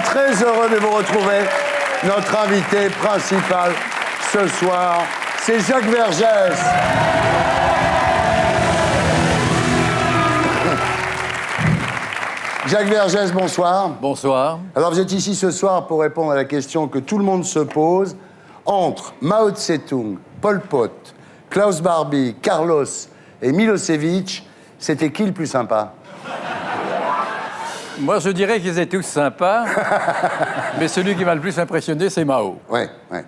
très heureux de vous retrouver. Notre invité principal ce soir, c'est Jacques Vergès. Jacques Vergès, bonsoir. Bonsoir. Alors vous êtes ici ce soir pour répondre à la question que tout le monde se pose. Entre Mao Tse-tung, Pol Pot, Klaus Barbie, Carlos et Milosevic, c'était qui le plus sympa? Moi, je dirais qu'ils étaient tous sympas, mais celui qui m'a le plus impressionné, c'est Mao. Ouais, ouais.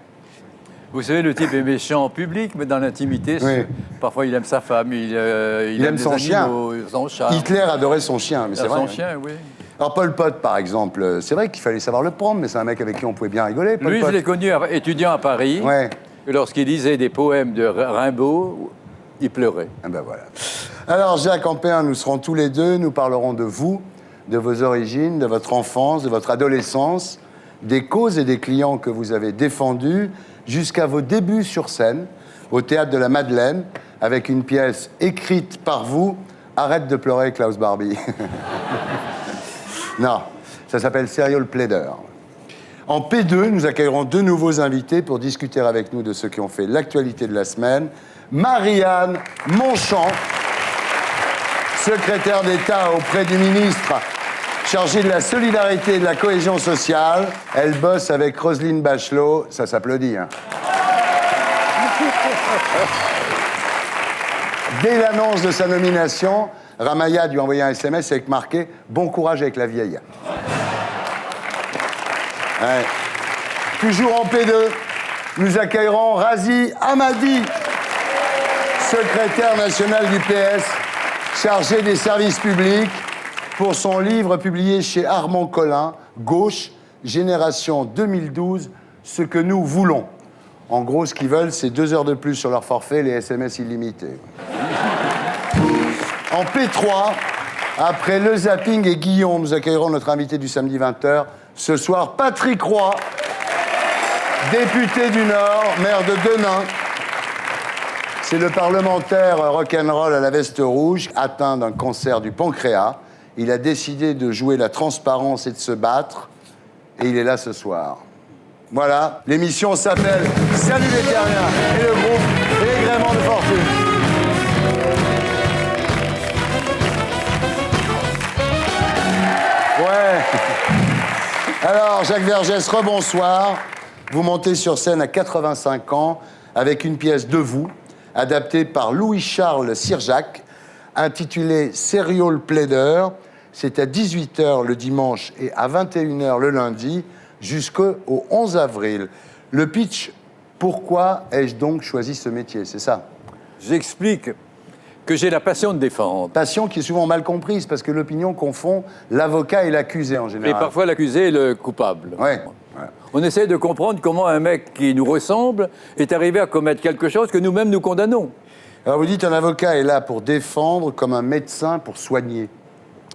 Vous savez, le type est méchant en public, mais dans l'intimité, Oui. Parfois il aime sa femme, il aime son chien. son chat. Hitler adorait son chien, mais c'est vrai. Son chien, oui. Alors Pol Pot, par exemple, c'est vrai qu'il fallait savoir le prendre, mais c'est un mec avec qui on pouvait bien rigoler, Pol Lui, Pot. je l'ai connu étudiant à Paris. Ouais. Et lorsqu'il lisait des poèmes de Rimbaud, il pleurait. Ah ben voilà. Alors Jacques, en P1, nous serons tous les deux, nous parlerons de vous, de vos origines, de votre enfance, de votre adolescence, des causes et des clients que vous avez défendus, jusqu'à vos débuts sur scène, au Théâtre de la Madeleine, avec une pièce écrite par vous, Arrête de pleurer, Klaus Barbie. Non, ça s'appelle Serial Plaider. En P2, nous accueillerons deux nouveaux invités pour discuter avec nous de ceux qui ont fait l'actualité de la semaine. Marianne Monchamp, secrétaire d'État auprès du ministre chargé de la solidarité et de la cohésion sociale. Elle bosse avec Roselyne Bachelot, ça s'applaudit, hein. Dès l'annonce de sa nomination, Ramaya lui a envoyé un SMS avec marqué « Bon courage avec la vieille ». Ouais. Toujours en P2, nous accueillerons Razi Hamadi, secrétaire national du PS, chargé des services publics, pour son livre publié chez Armand Collin, Gauche, Génération 2012, ce que nous voulons. En gros, ce qu'ils veulent, c'est 2 heures de plus sur leur forfait, les SMS illimités. En P3, après Le Zapping et Guillon, nous accueillerons notre invité du samedi 20h. Ce soir, Patrick Roy, député du Nord, maire de Denain. C'est le parlementaire rock'n'roll à la veste rouge, atteint d'un cancer du pancréas. Il a décidé de jouer la transparence et de se battre. Et il est là ce soir. Voilà, l'émission s'appelle Salut les Terriens et le groupe Les Gréments de Fortune. Ouais. Alors, Jacques Vergès, rebonsoir. Vous montez sur scène à 85 ans avec une pièce de vous, adaptée par Louis-Charles Sirjac, intitulée Serial Plaider. C'est à 18h le dimanche et à 21h le lundi, jusqu'au 11 avril. Le pitch, pourquoi ai-je donc choisi ce métier? C'est ça? J'explique que j'ai la passion de défendre. Passion qui est souvent mal comprise, parce que l'opinion confond l'avocat et l'accusé en général. Et parfois l'accusé est le coupable. Ouais. On essaie de comprendre comment un mec qui nous ressemble est arrivé à commettre quelque chose que nous-mêmes nous condamnons. Alors vous dites, un avocat est là pour défendre comme un médecin pour soigner.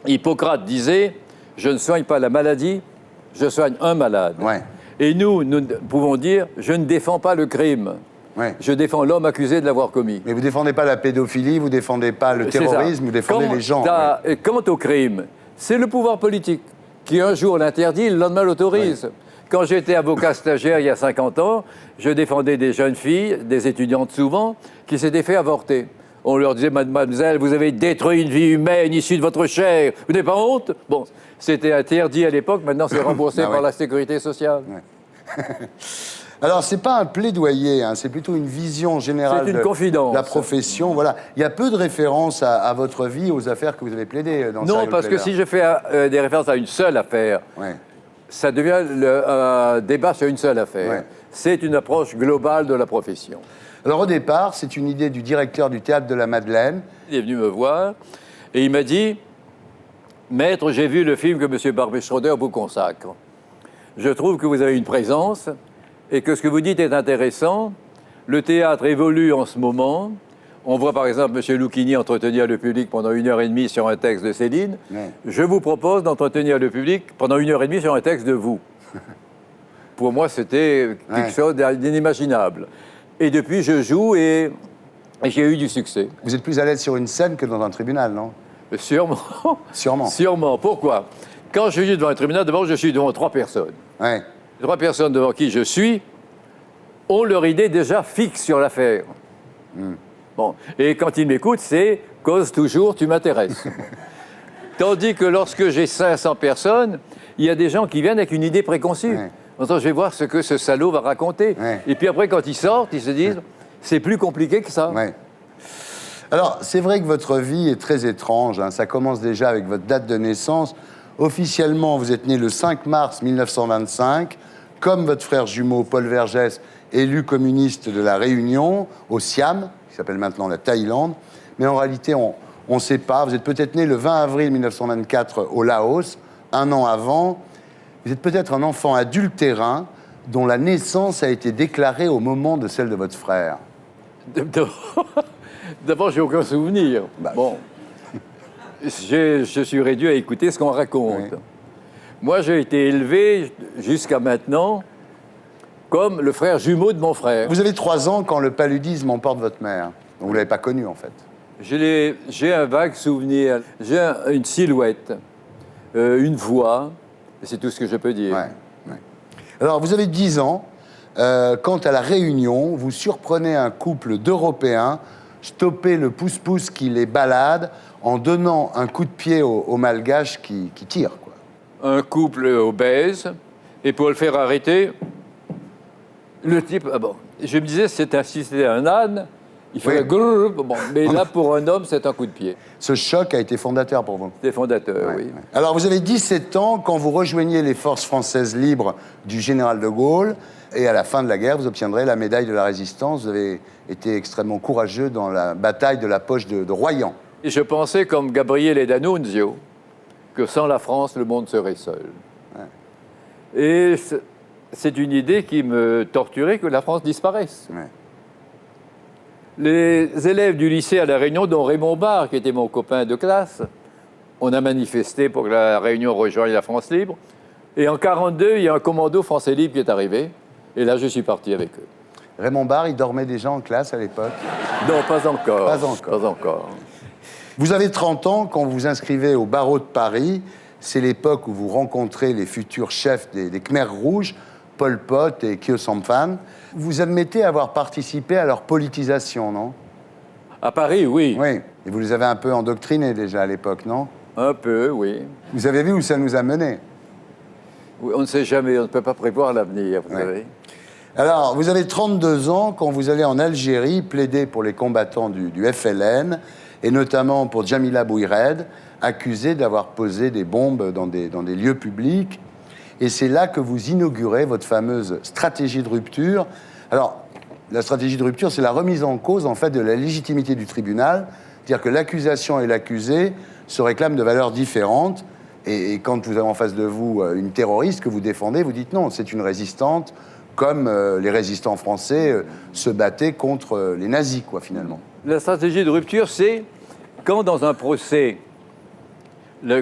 Hippocrate disait « Je ne soigne pas la maladie, je soigne un malade. Ouais. » Et nous pouvons dire « Je ne défends pas le crime. Ouais. Je défends l'homme accusé de l'avoir commis. » Mais vous défendez pas la pédophilie, vous défendez pas le terrorisme, vous défendez les gens. Ouais. Quant au crime, c'est le pouvoir politique qui un jour l'interdit, le lendemain l'autorise. Ouais. Quand j'étais avocat stagiaire il y a 50 ans, je défendais des jeunes filles, des étudiantes souvent, qui s'étaient fait avorter. On leur disait, mademoiselle, vous avez détruit une vie humaine issue de votre chair. Vous n'avez pas honte? Bon, c'était interdit à l'époque, maintenant c'est remboursé par la sécurité sociale. Ouais. Alors, c'est pas un plaidoyer, hein, c'est plutôt une vision générale de la profession. Voilà. Il y a peu de références à votre vie, aux affaires que vous avez plaidées dans Non, parce que si je fais des références à une seule affaire, ouais, ça devient un débat sur une seule affaire. Ouais. C'est une approche globale de la profession. Alors au départ, c'est une idée du directeur du Théâtre de la Madeleine. Il est venu me voir et il m'a dit « Maître, j'ai vu le film que M. Barbet-Schroeder vous consacre. Je trouve que vous avez une présence et que ce que vous dites est intéressant. Le théâtre évolue en ce moment. On voit par exemple M. Lucchini entretenir le public pendant 1h30 sur un texte de Céline. Ouais. Je vous propose d'entretenir le public pendant 1h30 sur un texte de vous. » Pour moi, c'était quelque chose d'inimaginable. Et depuis, je joue et j'ai eu du succès. Vous êtes plus à l'aise sur une scène que dans un tribunal, non? Sûrement. Sûrement. Sûrement. Pourquoi? Quand je suis devant un tribunal, d'abord, je suis devant 3 personnes. Ouais. 3 personnes devant qui je suis ont leur idée déjà fixe sur l'affaire. Bon. Et quand ils m'écoutent, c'est « cause toujours, tu m'intéresses ». Tandis que lorsque j'ai 500 personnes, il y a des gens qui viennent avec une idée préconçue. Ouais. Attends, je vais voir ce que ce salaud va raconter. Ouais. Et puis après, quand ils sortent, ils se disent c'est plus compliqué que ça. Ouais. Alors, c'est vrai que votre vie est très étrange, hein. Ça commence déjà avec votre date de naissance. Officiellement, vous êtes né le 5 mars 1925, comme votre frère jumeau Paul Vergès, élu communiste de la Réunion, au Siam, qui s'appelle maintenant la Thaïlande. Mais en réalité, on ne sait pas. Vous êtes peut-être né le 20 avril 1924 au Laos, un an avant. Vous êtes peut-être un enfant adultérin dont la naissance a été déclarée au moment de celle de votre frère. D'abord, j'ai aucun souvenir. Bon, je suis réduit à écouter ce qu'on raconte. Oui. Moi, j'ai été élevé jusqu'à maintenant comme le frère jumeau de mon frère. Vous avez 3 ans quand le paludisme emporte votre mère. Donc vous ne l'avez pas connu, en fait. J'ai un vague souvenir. J'ai une silhouette, une voix, et c'est tout ce que je peux dire. Ouais. Alors, vous avez 10 ans. Quand à La Réunion, vous surprenez un couple d'Européens stopper le pouce-pouce qui les balade en donnant un coup de pied aux Malgaches qui tirent, quoi. Un couple obèse, et pour le faire arrêter, le type... Ah bon, je me disais, si c'était un âne, il ferait Oui. grrr, bon, mais là, pour un homme, c'est un coup de pied. Ce choc a été fondateur pour vous. C'était fondateur, Ouais, oui. ouais. Alors, vous avez 17 ans quand vous rejoignez les forces françaises libres du général de Gaulle. Et à la fin de la guerre, vous obtiendrez la médaille de la Résistance. Vous avez été extrêmement courageux dans la bataille de la poche de Royan. Et je pensais, comme Gabriele D'Annunzio, que sans la France, le monde serait seul. Ouais. Et c'est une idée qui me torturait, que la France disparaisse. Ouais. Les élèves du lycée à La Réunion, dont Raymond Barre, qui était mon copain de classe, on a manifesté pour que la Réunion rejoigne la France libre. Et en 1942, il y a un commando français libre qui est arrivé. Et là, je suis parti avec eux. Raymond Barre, il dormait déjà en classe à l'époque? Non, pas encore. Pas encore. Pas encore. Vous avez 30 ans quand vous vous inscrivez au barreau de Paris. C'est l'époque où vous rencontrez les futurs chefs des Khmers rouges, Pol Pot et Khieu Samphan. Vous admettez avoir participé à leur politisation, non? À Paris, oui. Oui. Et vous les avez un peu endoctrinés déjà à l'époque, non? Un peu, oui. Vous avez vu où ça nous a menés? Oui, on ne sait jamais, on ne peut pas prévoir l'avenir, vous savez. Alors, vous avez 32 ans quand vous allez en Algérie plaider pour les combattants du FLN, et notamment pour Djamila Bouired, accusée d'avoir posé des bombes dans des lieux publics. Et c'est là que vous inaugurez votre fameuse stratégie de rupture. Alors, la stratégie de rupture, c'est la remise en cause, en fait, de la légitimité du tribunal. C'est-à-dire que l'accusation et l'accusé se réclament de valeurs différentes. Et quand vous avez en face de vous une terroriste que vous défendez, vous dites non, c'est une résistante, comme les résistants français se battaient contre les nazis, quoi, finalement. La stratégie de rupture, c'est quand dans un procès,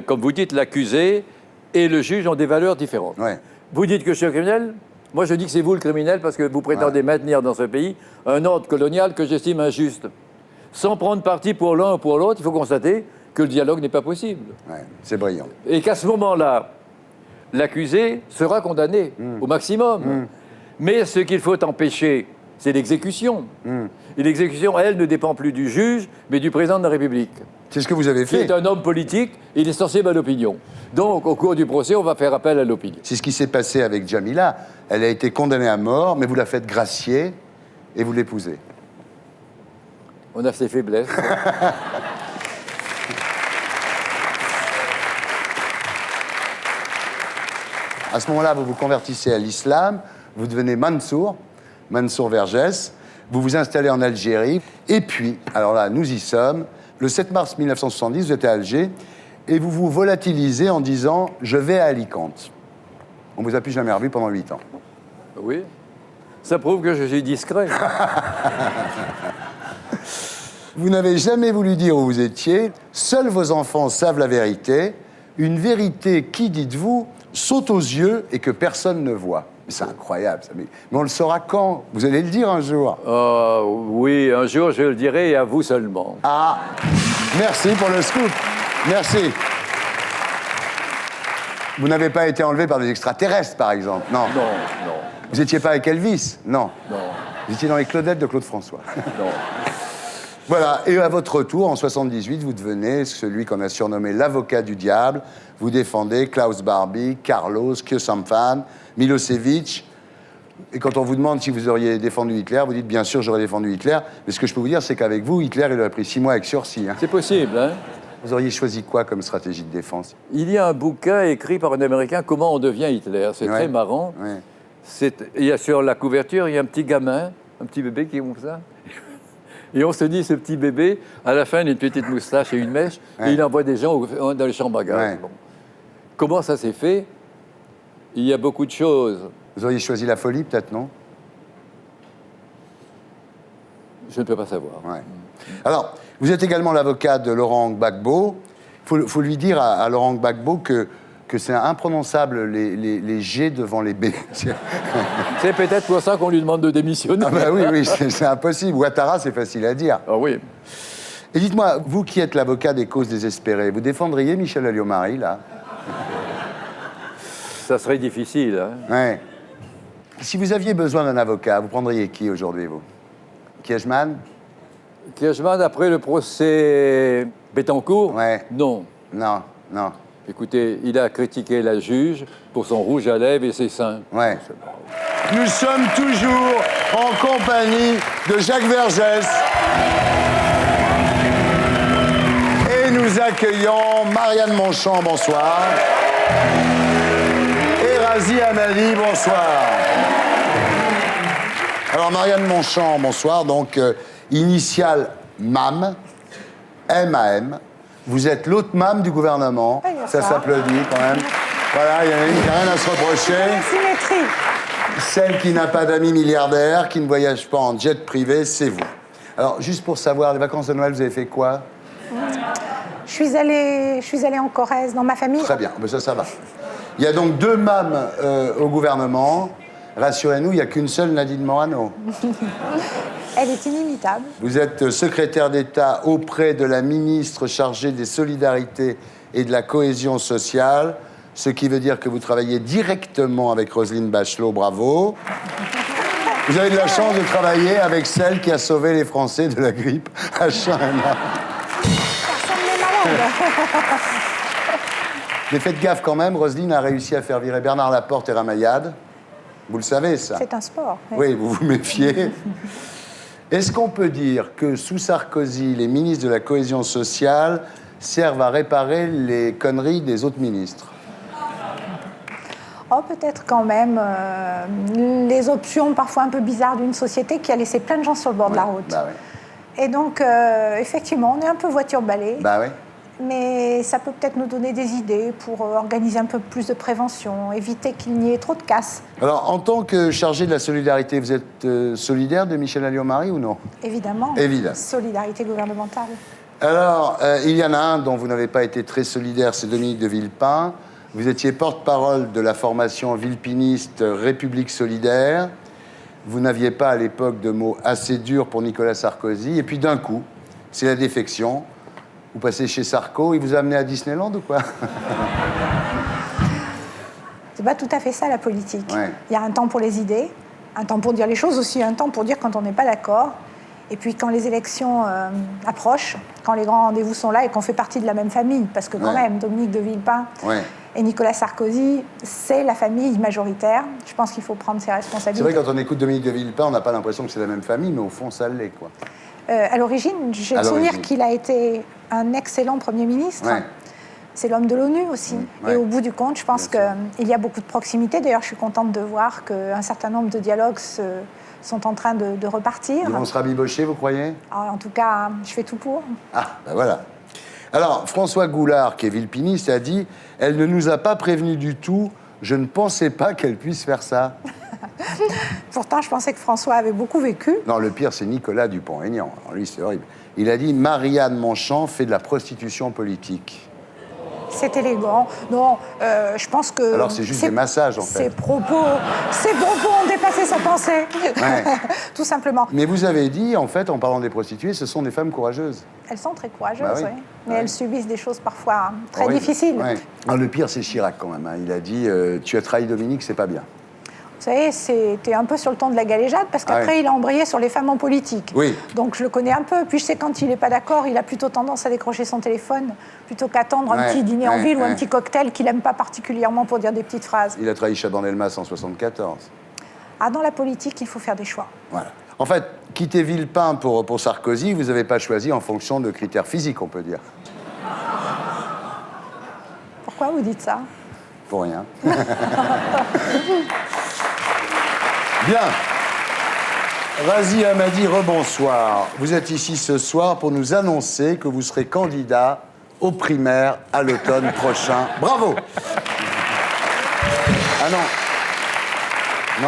comme vous dites, l'accusé et le juge ont des valeurs différentes. Ouais. Vous dites que je suis un criminel, moi je dis que c'est vous le criminel parce que vous prétendez maintenir dans ce pays un ordre colonial que j'estime injuste. Sans prendre parti pour l'un ou pour l'autre, il faut constater que le dialogue n'est pas possible. Ouais, c'est brillant. Et qu'à ce moment-là, l'accusé sera condamné au maximum. Mais ce qu'il faut empêcher, c'est l'exécution. Et l'exécution, elle, ne dépend plus du juge, mais du président de la République. C'est ce que vous avez Qui fait. est un homme politique, il est sensible à l'opinion. Donc, au cours du procès, on va faire appel à l'opinion. C'est ce qui s'est passé avec Djamila. Elle a été condamnée à mort, mais vous la faites gracier et vous l'épousez. On a ses faiblesses. À ce moment-là, vous vous convertissez à l'islam, vous devenez Mansour Vergès, vous vous installez en Algérie, et puis, alors là, nous y sommes, le 7 mars 1970, vous êtes à Alger, et vous vous volatilisez en disant « je vais à Alicante ». On vous a plus jamais revu pendant 8 ans. Oui. Ça prouve que je suis discret. Vous n'avez jamais voulu dire où vous étiez, seuls vos enfants savent la vérité, une vérité qui, dites-vous, saute aux yeux et que personne ne voit. C'est incroyable, ça. Mais on le saura quand? Vous allez le dire un jour. Oui, un jour je le dirai et à vous seulement. Ah, merci pour le scoop. Merci. Vous n'avez pas été enlevé par des extraterrestres, par exemple? Non. Non, non, Vous n'étiez pas avec Elvis? Non. non, Vous étiez dans les Claudettes de Claude François. non. Voilà, et à votre retour, en 78, vous devenez celui qu'on a surnommé l'avocat du diable. Vous défendez Klaus Barbie, Carlos, Khieu Samphan, Milosevic. Et quand on vous demande si vous auriez défendu Hitler, vous dites bien sûr j'aurais défendu Hitler. Mais ce que je peux vous dire, c'est qu'avec vous, Hitler, il aurait pris 6 mois avec sursis. Hein. C'est possible, hein? Vous auriez choisi quoi comme stratégie de défense? Il y a un bouquin écrit par un Américain, Comment on devient Hitler. C'est très marrant. Ouais. Il y a sur la couverture, il y a un petit gamin, un petit bébé qui est comme ça. Et on se dit, ce petit bébé, à la fin, il a une petite moustache et une mèche, et il envoie des gens dans les chambres à gaz. Ouais. Bon. Comment ça s'est fait? Il y a beaucoup de choses. Vous auriez choisi la folie, peut-être, non? Je ne peux pas savoir. Ouais. Alors, vous êtes également l'avocat de Laurent Gbagbo. Il faut lui dire à Laurent Gbagbo que c'est imprononçable les G devant les B. C'est peut-être pour ça qu'on lui demande de démissionner. Ah bah oui, c'est impossible. Ouattara, c'est facile à dire. Ah oui. Et dites-moi, vous qui êtes l'avocat des causes désespérées, vous défendriez Michel Alliot-Marie, là? Ça serait difficile. Hein. Ouais. Si vous aviez besoin d'un avocat, vous prendriez qui aujourd'hui, vous? Kiechman? Kiechman, après le procès Bettencourt? Ouais. Non. Non, non. Écoutez, il a critiqué la juge pour son rouge à lèvres et ses seins. Ouais. Nous sommes toujours en compagnie de Jacques Vergès. Et nous accueillons Marianne Monchamp, bonsoir. Et Razi Hamadi, bonsoir. Alors, Marianne Monchamp, bonsoir. Donc, initiale MAM, M-A-M. Vous êtes l'autre MAM du gouvernement. Ça s'applaudit quand même. Voilà, il n'y a rien à se reprocher. Symétrie. Celle qui n'a pas d'amis milliardaires, qui ne voyage pas en jet privé, c'est vous. Alors, juste pour savoir, les vacances de Noël, vous avez fait quoi? Je suis allée en Corrèze, dans ma famille. Très bien, mais ça va. Il y a donc 2 MAM au gouvernement. Rassurez-nous, il n'y a qu'une seule Nadine Morano. Elle est inimitable. Vous êtes secrétaire d'État auprès de la ministre chargée des Solidarités et de la Cohésion sociale, ce qui veut dire que vous travaillez directement avec Roselyne Bachelot, bravo. Vous avez de la chance de travailler avec celle qui a sauvé les Français de la grippe H1N1. Personne n'est malade. Mais faites gaffe quand même, Roselyne a réussi à faire virer Bernard Laporte et Ramayad. Vous le savez, ça? C'est un sport. Oui, vous vous méfiez. Est-ce qu'on peut dire que sous Sarkozy, les ministres de la Cohésion sociale servent à réparer les conneries des autres ministres? Oh, peut-être quand même. Les options parfois un peu bizarres d'une société qui a laissé plein de gens sur le bord de la route. Bah oui. Et donc, effectivement, on est un peu voiture-balai. Bah oui. Mais ça peut peut-être nous donner des idées pour organiser un peu plus de prévention, éviter qu'il n'y ait trop de casse. Alors, en tant que chargé de la solidarité, vous êtes solidaire de Michel Alliot-Marie ou non? Évidemment. Évidemment. Solidarité gouvernementale. Alors, il y en a un dont vous n'avez pas été très solidaire, c'est Dominique de Villepin. Vous étiez porte-parole de la formation villepiniste République solidaire. Vous n'aviez pas à l'époque de mots assez durs pour Nicolas Sarkozy. Et puis d'un coup, c'est la défection. Vous passez chez Sarko, il vous a amené à Disneyland ou quoi? C'est pas tout à fait ça, la politique. Ouais. Il y a un temps pour les idées, un temps pour dire les choses aussi, un temps pour dire quand on n'est pas d'accord. Et puis quand les élections approchent, quand les grands rendez-vous sont là et qu'on fait partie de la même famille, parce que quand même, Dominique de Villepin et Nicolas Sarkozy, c'est la famille majoritaire. Je pense qu'il faut prendre ses responsabilités. C'est vrai, quand on écoute Dominique de Villepin, on n'a pas l'impression que c'est la même famille, mais au fond, ça l'est, quoi. À l'origine, j'ai le souvenir qu'il a été un excellent Premier ministre. Ouais. C'est l'homme de l'ONU aussi. Ouais. Et au bout du compte, je pense qu'il y a beaucoup de proximité. D'ailleurs, je suis contente de voir qu'un certain nombre de dialogues sont en train de repartir. Ils vont se rabibocher, vous croyez? Alors, en tout cas, je fais tout pour. Ah, ben voilà. Alors, François Goulard, qui est villepiniste, a dit « Elle ne nous a pas prévenus du tout. Je ne pensais pas qu'elle puisse faire ça. » Pourtant, je pensais que François avait beaucoup vécu. Non, le pire, c'est Nicolas Dupont-Aignan. Alors lui, c'est horrible. Il a dit « Marianne Monchamp fait de la prostitution politique. » C'est élégant. Non, je pense que... Alors c'est juste des massages, en fait. Ces propos ont dépassé sa pensée. Ouais. Tout simplement. Mais vous avez dit, en fait, en parlant des prostituées, ce sont des femmes courageuses. Elles sont très courageuses, Bah oui. oui. Mais Ouais. elles subissent des choses parfois très Horrible. difficiles. Ouais. Alors, le pire, c'est Chirac, quand même. Hein. Il a dit tu as trahi Dominique, c'est pas bien. Vous savez, c'était un peu sur le ton de la galéjade, parce qu'après, Ouais. il a embrayé sur les femmes en politique. Oui. Donc, je le connais un peu. Puis, je sais, quand il n'est pas d'accord, il a plutôt tendance à décrocher son téléphone, plutôt qu'attendre un Ouais, petit dîner en ouais, ville ou un ouais. petit cocktail qu'il n'aime pas particulièrement pour dire des petites phrases. Il a trahi Chaban-Delmas en 74. Ah, dans la politique, il faut faire des choix. Voilà. En fait, quitter Villepin pour Sarkozy, vous n'avez pas choisi en fonction de critères physiques, on peut dire. Pourquoi vous dites ça? Pour rien. Bien. Razi Hamadi, rebonsoir. Vous êtes ici ce soir pour nous annoncer que vous serez candidat aux primaires à l'automne prochain. Bravo. Ah non.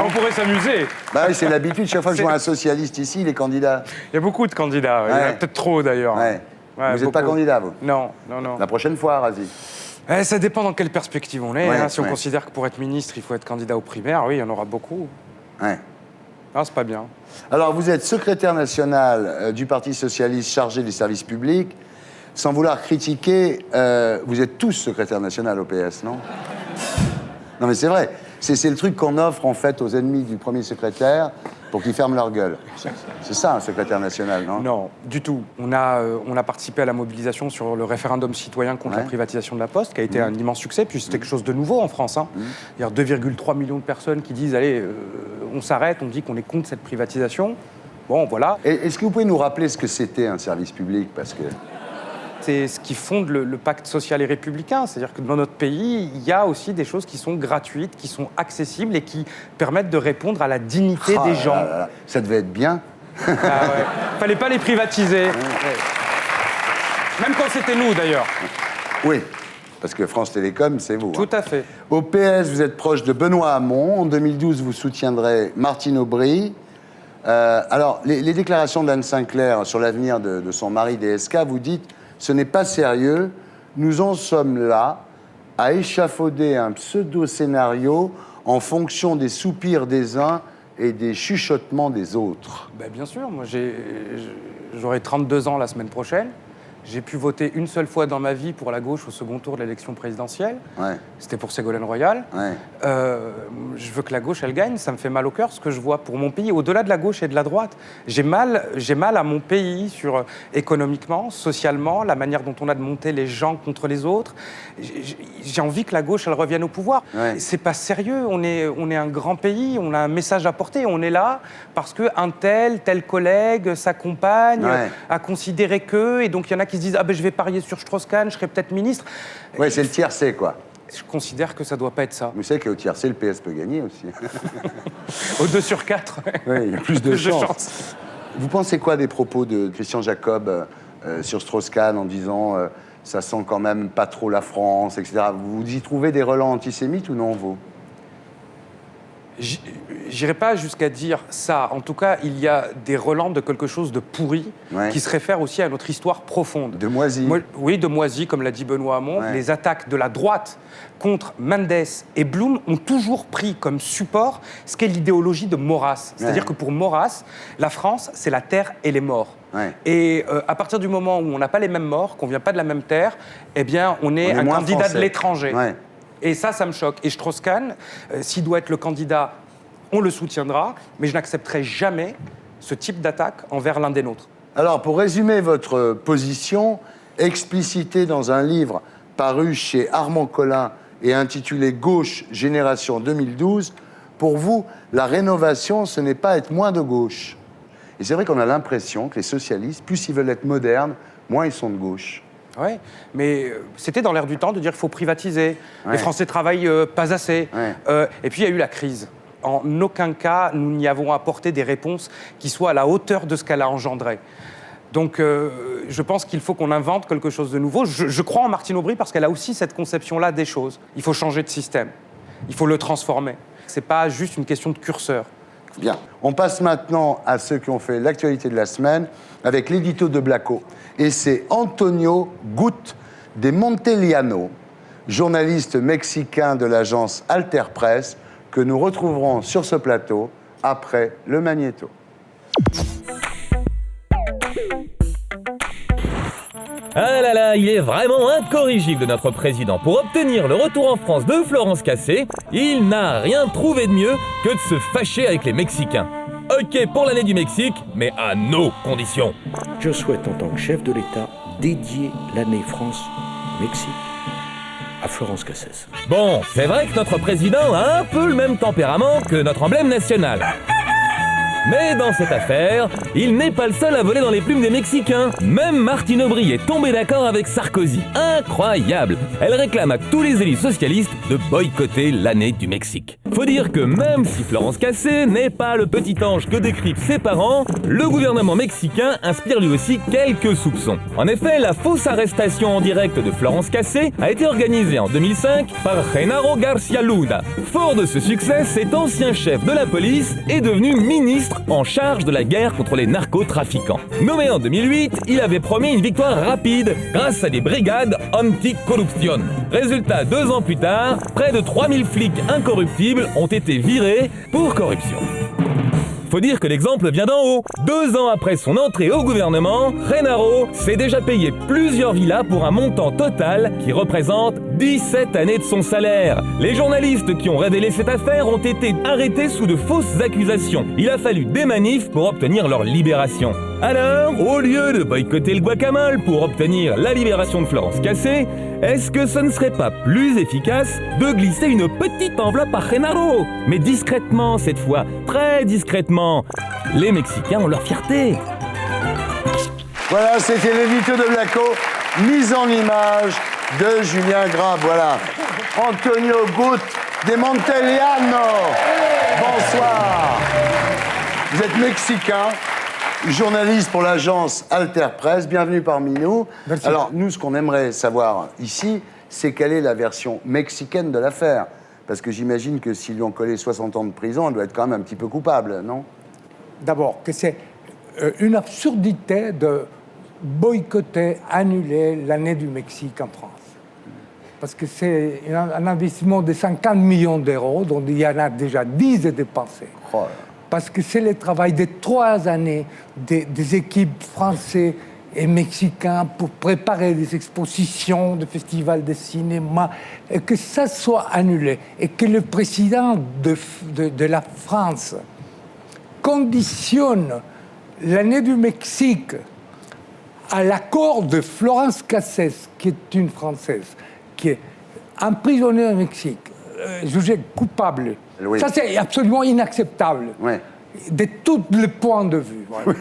On pourrait s'amuser. Bah oui, c'est l'habitude. Chaque fois que je vois un socialiste ici, il est candidat. Il y a beaucoup de candidats. Il y en a Ouais. peut-être trop, d'ailleurs. Ouais. Ouais, Vous n'êtes pas beaucoup. candidat, vous? Non. La prochaine fois, Razi. Ça dépend dans quelle perspective on est. Ouais, hein. Si on ouais. considère que pour être ministre, il faut être candidat aux primaires, oui, il y en aura beaucoup. Ouais. Ah, c'est pas bien. Alors, vous êtes secrétaire national du Parti socialiste chargé des services publics. Sans vouloir critiquer, vous êtes tous secrétaire national au PS, non? Non, mais c'est vrai. C'est le truc qu'on offre, en fait, aux ennemis du premier secrétaire pour qu'ils ferment leur gueule. C'est ça, un secrétaire national, non? Non, du tout. On a participé à la mobilisation sur le référendum citoyen contre la Ouais. privatisation de la Poste, qui a été un immense succès, puis c'était quelque chose de nouveau en France. Hein. Il y a 2,3 millions de personnes qui disent « Allez, on s'arrête, on dit qu'on est contre cette privatisation ». Bon, voilà. Et est-ce que vous pouvez nous rappeler ce que c'était un service public? Parce que... C'est ce qui fonde le pacte social et républicain. C'est-à-dire que dans notre pays, il y a aussi des choses qui sont gratuites, qui sont accessibles et qui permettent de répondre à la dignité Ah des là gens. là là. Ça devait être bien. Ah ouais. Fallait pas les privatiser. Ouais. Même quand c'était nous, d'ailleurs. Oui, parce que France Télécom, c'est vous. Tout à fait. Au PS, vous êtes proche de Benoît Hamon. En 2012, vous soutiendrez Martine Aubry. Alors, les déclarations d'Anne Sinclair sur l'avenir de son mari DSK, vous dites « Ce n'est pas sérieux, nous en sommes là à échafauder un pseudo-scénario en fonction des soupirs des uns et des chuchotements des autres. Ben, bien sûr, moi j'aurai 32 ans la semaine prochaine. J'ai pu voter une seule fois dans ma vie pour la gauche au second tour de l'élection présidentielle. Ouais. C'était pour Ségolène Royal. Ouais. Je veux que la gauche, elle gagne. Ça me fait mal au cœur ce que je vois pour mon pays. Au-delà de la gauche et de la droite, j'ai mal à mon pays sur économiquement, socialement, la manière dont on a de monter les gens contre les autres. J'ai envie que la gauche, elle revienne au pouvoir. Ouais. C'est pas sérieux. On est un grand pays. On a un message à porter. On est là parce que tel collègue, sa compagne, Ouais. a considéré que, et donc il y en a qui se disent « Ah ben je vais parier sur Strauss-Kahn, je serai peut-être ministre ». Ouais, c'est le tiercé, quoi. Je considère que ça doit pas être ça. Vous savez qu'au tiercé, le PS peut gagner aussi. Au 2 sur 4. Oui, il y a plus de Plus de chance. chance. Vous pensez quoi des propos de Christian Jacob sur Strauss-Kahn en disant ça sent quand même pas trop la France, etc. Vous y trouvez des relents antisémites ou non, vous? J'irai pas jusqu'à dire ça. En tout cas, il y a des relents de quelque chose de pourri Ouais. qui se réfère aussi à notre histoire profonde. De moisi. Oui, de moisi, comme l'a dit Benoît Hamon. Ouais. Les attaques de la droite contre Mendes et Blum ont toujours pris comme support ce qu'est l'idéologie de Maurras. C'est-à-dire Ouais. que pour Maurras, la France, c'est la terre et les morts. Ouais. Et à partir du moment où on n'a pas les mêmes morts, qu'on vient pas de la même terre, eh bien, on est un moins candidat français. de l'étranger. Ouais. Et ça me choque. Et Strauss-Kahn, s'il doit être le candidat, on le soutiendra, mais je n'accepterai jamais ce type d'attaque envers l'un des nôtres. Alors, pour résumer votre position, explicitée dans un livre paru chez Armand Collin et intitulé Gauche, Génération 2012, pour vous, la rénovation, ce n'est pas être moins de gauche. Et c'est vrai qu'on a l'impression que les socialistes, plus ils veulent être modernes, moins ils sont de gauche. Oui, mais c'était dans l'air du temps de dire qu'il faut privatiser. Ouais. Les Français travaillent pas assez. Ouais. Et puis il y a eu la crise. En aucun cas, nous n'y avons apporté des réponses qui soient à la hauteur de ce qu'elle a engendré. Donc je pense qu'il faut qu'on invente quelque chose de nouveau. Je crois en Martine Aubry parce qu'elle a aussi cette conception-là des choses. Il faut changer de système. Il faut le transformer. C'est pas juste une question de curseur. Bien. On passe maintenant à ceux qui ont fait l'actualité de la semaine avec l'édito de Blacko. Et c'est Antonio Gut de Montegliano journaliste mexicain de l'agence Alter Press, que nous retrouverons sur ce plateau après le magnéto. Ah là là, il est vraiment incorrigible notre président. Pour obtenir le retour en France de Florence Cassé, il n'a rien trouvé de mieux que de se fâcher avec les Mexicains. Ok pour l'année du Mexique, mais à nos conditions. Je souhaite, en tant que chef de l'État, dédier l'année France-Mexique à Florence Cassés. Bon, c'est vrai que notre président a un peu le même tempérament que notre emblème national. Mais dans cette affaire, il n'est pas le seul à voler dans les plumes des Mexicains. Même Martine Aubry est tombée d'accord avec Sarkozy. Incroyable! Elle réclame à tous les élus socialistes de boycotter l'année du Mexique. Faut dire que même si Florence Cassé n'est pas le petit ange que décrivent ses parents, le gouvernement mexicain inspire lui aussi quelques soupçons. En effet, la fausse arrestation en direct de Florence Cassé a été organisée en 2005 par Genaro García Luna. Fort de ce succès, cet ancien chef de la police est devenu ministre en charge de la guerre contre les narcotrafiquants. Nommé en 2008, il avait promis une victoire rapide grâce à des brigades anti-corruption. Résultat, 2 ans plus tard, près de 3000 flics incorruptibles ont été virés pour corruption. Faut dire que l'exemple vient d'en haut. 2 ans après son entrée au gouvernement, Genaro s'est déjà payé plusieurs villas pour un montant total qui représente 17 années de son salaire. Les journalistes qui ont révélé cette affaire ont été arrêtés sous de fausses accusations. Il a fallu des manifs pour obtenir leur libération. Alors, au lieu de boycotter le guacamole pour obtenir la libération de Florence Cassé, est-ce que ce ne serait pas plus efficace de glisser une petite enveloppe à Genaro? Mais discrètement cette fois, très discrètement. Les Mexicains ont leur fierté. Voilà, c'était l'édito de Blacko, mise en image de Julien Grab. Voilà. Antonio Gut de Montellano. Bonsoir. Vous êtes mexicain, journaliste pour l'agence Alter Press. Bienvenue parmi nous. Merci. Alors, nous, ce qu'on aimerait savoir ici, c'est quelle est la version mexicaine de l'affaire. Parce que j'imagine que s'ils lui ont collé 60 ans de prison, elle doit être quand même un petit peu coupable, non? D'abord, que c'est une absurdité de boycotter, annuler l'année du Mexique en France. Parce que c'est un investissement de 50 millions d'euros, dont il y en a déjà 10 de dépensés. Oh là. Parce que c'est le travail de 3 années des équipes françaises et mexicains pour préparer des expositions, des festivals de cinéma, et que ça soit annulé. Et que le président de la France conditionne l'année du Mexique à l'accord de Florence Cassés, qui est une Française, qui est emprisonnée au Mexique, jugée coupable. Oui. Ça, c'est absolument inacceptable. Ouais. De tous les points de vue. Voilà.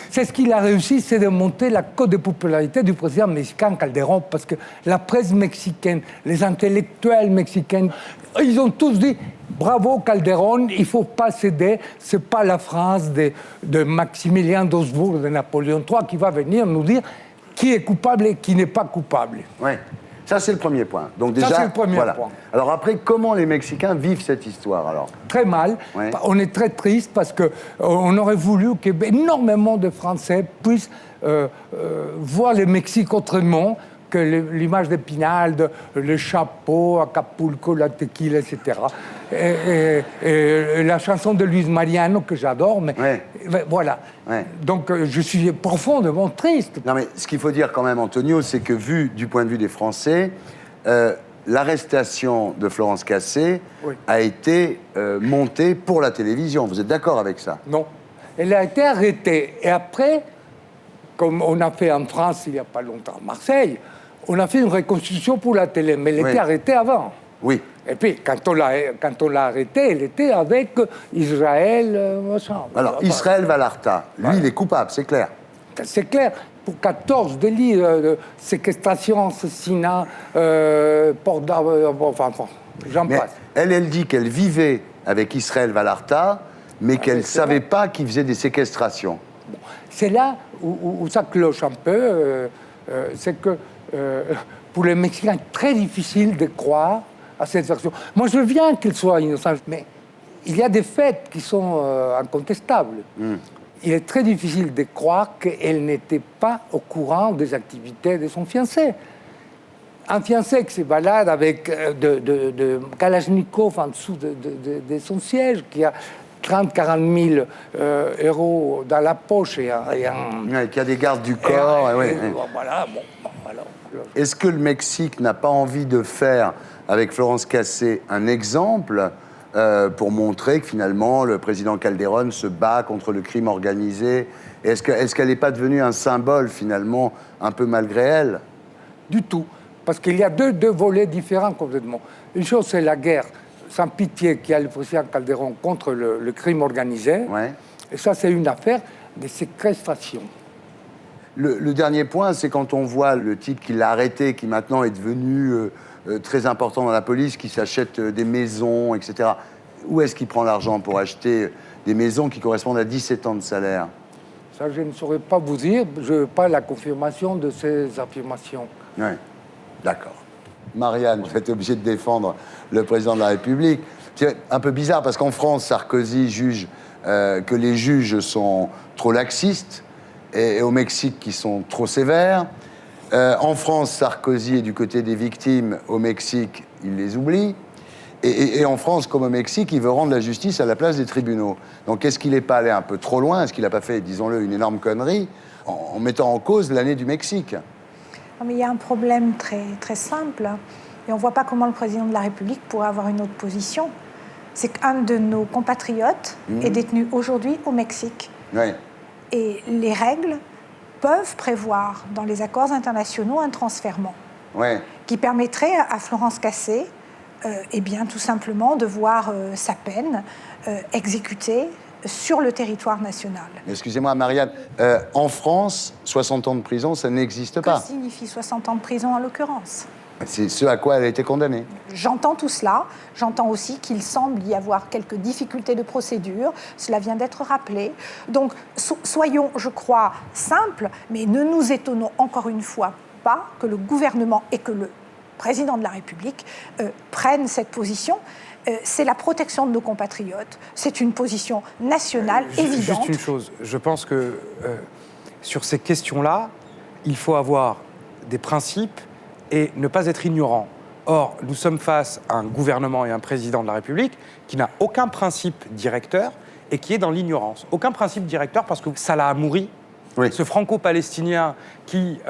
C'est ce qu'il a réussi, c'est de monter la cote de popularité du président mexicain Calderón, parce que la presse mexicaine, les intellectuels mexicains, ils ont tous dit bravo Calderón, il ne faut pas céder, ce n'est pas la France de Maximilien d'Habsbourg, de Napoléon III qui va venir nous dire qui est coupable et qui n'est pas coupable. Ouais. Ça, c'est le premier point. Donc déjà, Ça, c'est le premier voilà. point. Alors après, comment les Mexicains vivent cette histoire, alors? Très mal. Ouais. On est très triste parce qu'on aurait voulu qu'énormément de Français puissent voir le Mexique autrement que l'image d'Épinal, le chapeau, Acapulco, la tequila, etc. Et la chanson de Luis Mariano, que j'adore, mais Ouais. voilà. Ouais. Donc je suis profondément triste. Non, mais ce qu'il faut dire quand même, Antonio, c'est que vu du point de vue des Français, l'arrestation de Florence Cassé Oui. a été montée pour la télévision. Vous êtes d'accord avec ça? Non. Elle a été arrêtée. Et après, comme on a fait en France il n'y a pas longtemps à Marseille, on a fait une reconstitution pour la télé, mais elle Oui. était arrêtée avant. Oui. Et puis, quand on l'a arrêtée, elle était avec Israël, machin. Alors, Enfin, Israël Vallarta, lui, il est coupable, c'est clair. c'est clair, pour 14 délits de séquestration, assassinat, port d'armes, enfin, j'en Mais passe. elle dit qu'elle vivait avec Israël Vallarta, mais qu'elle ne c'est savait vrai. pas qu'il faisait des séquestrations. C'est là où ça cloche un peu, c'est que pour les Mexicains, très difficile de croire à cette version. Moi, je veux bien qu'il soit innocent, mais il y a des faits qui sont incontestables. Il est très difficile de croire qu'elle n'était pas au courant des activités de son fiancé. un fiancé qui se balade avec de Kalachnikov en dessous de son siège, qui a 30-40 000 euros dans la poche et Qui a des gardes du corps. Voilà, bon, alors. Est-ce que le Mexique n'a pas envie de faire, avec Florence Cassé, un exemple pour montrer que finalement le président Calderón se bat contre le crime organisé? Est-ce qu'elle n'est pas devenue un symbole finalement, un peu malgré elle? Du tout. Parce qu'il y a deux volets différents complètement. Une chose, c'est la guerre sans pitié qu'il y a le président Calderón contre le crime organisé. Ouais. Et ça, c'est une affaire de séquestration. Le dernier point, c'est quand on voit le type qui l'a arrêté, qui maintenant est devenu très important dans la police, qui s'achète des maisons, etc. Où est-ce qu'il prend l'argent pour acheter des maisons qui correspondent à 17 ans de salaire? Ça, je ne saurais pas vous dire. Je n'ai pas la confirmation de ces affirmations. Oui, d'accord. Marianne, vous êtes obligée de défendre le président de la République. C'est un peu bizarre parce qu'en France, Sarkozy juge que les juges sont trop laxistes et au Mexique, qui sont trop sévères. En France, Sarkozy est du côté des victimes. Au Mexique, il les oublie. Et en France, comme au Mexique, il veut rendre la justice à la place des tribunaux. Donc, est-ce qu'il n'est pas allé un peu trop loin? Est-ce qu'il n'a pas fait, disons-le, une énorme connerie en mettant en cause l'année du Mexique? Non, mais il y a un problème très, très simple. Et on ne voit pas comment le président de la République pourrait avoir une autre position. C'est qu'un de nos compatriotes est détenu aujourd'hui au Mexique. Oui. Et les règles peuvent prévoir dans les accords internationaux un transfèrement qui permettrait à Florence Cassé eh bien, tout simplement de voir sa peine exécutée sur le territoire national. Excusez-moi, Marianne, en France, 60 ans de prison, ça n'existe pas. Que signifie 60 ans de prison en l'occurrence? C'est ce à quoi elle a été condamnée. J'entends tout cela. J'entends aussi qu'il semble y avoir quelques difficultés de procédure. Cela vient d'être rappelé. Donc, soyons, je crois, simples, mais ne nous étonnons encore une fois pas que le gouvernement et que le président de la République prennent cette position. C'est la protection de nos compatriotes. C'est une position nationale évidente. Juste une chose. Je pense que sur ces questions-là, il faut avoir des principes et ne pas être ignorant. Or, nous sommes face à un gouvernement et un président de la République qui n'a aucun principe directeur et qui est dans l'ignorance. Aucun principe directeur parce que Salah Hamouri, ce franco-palestinien qui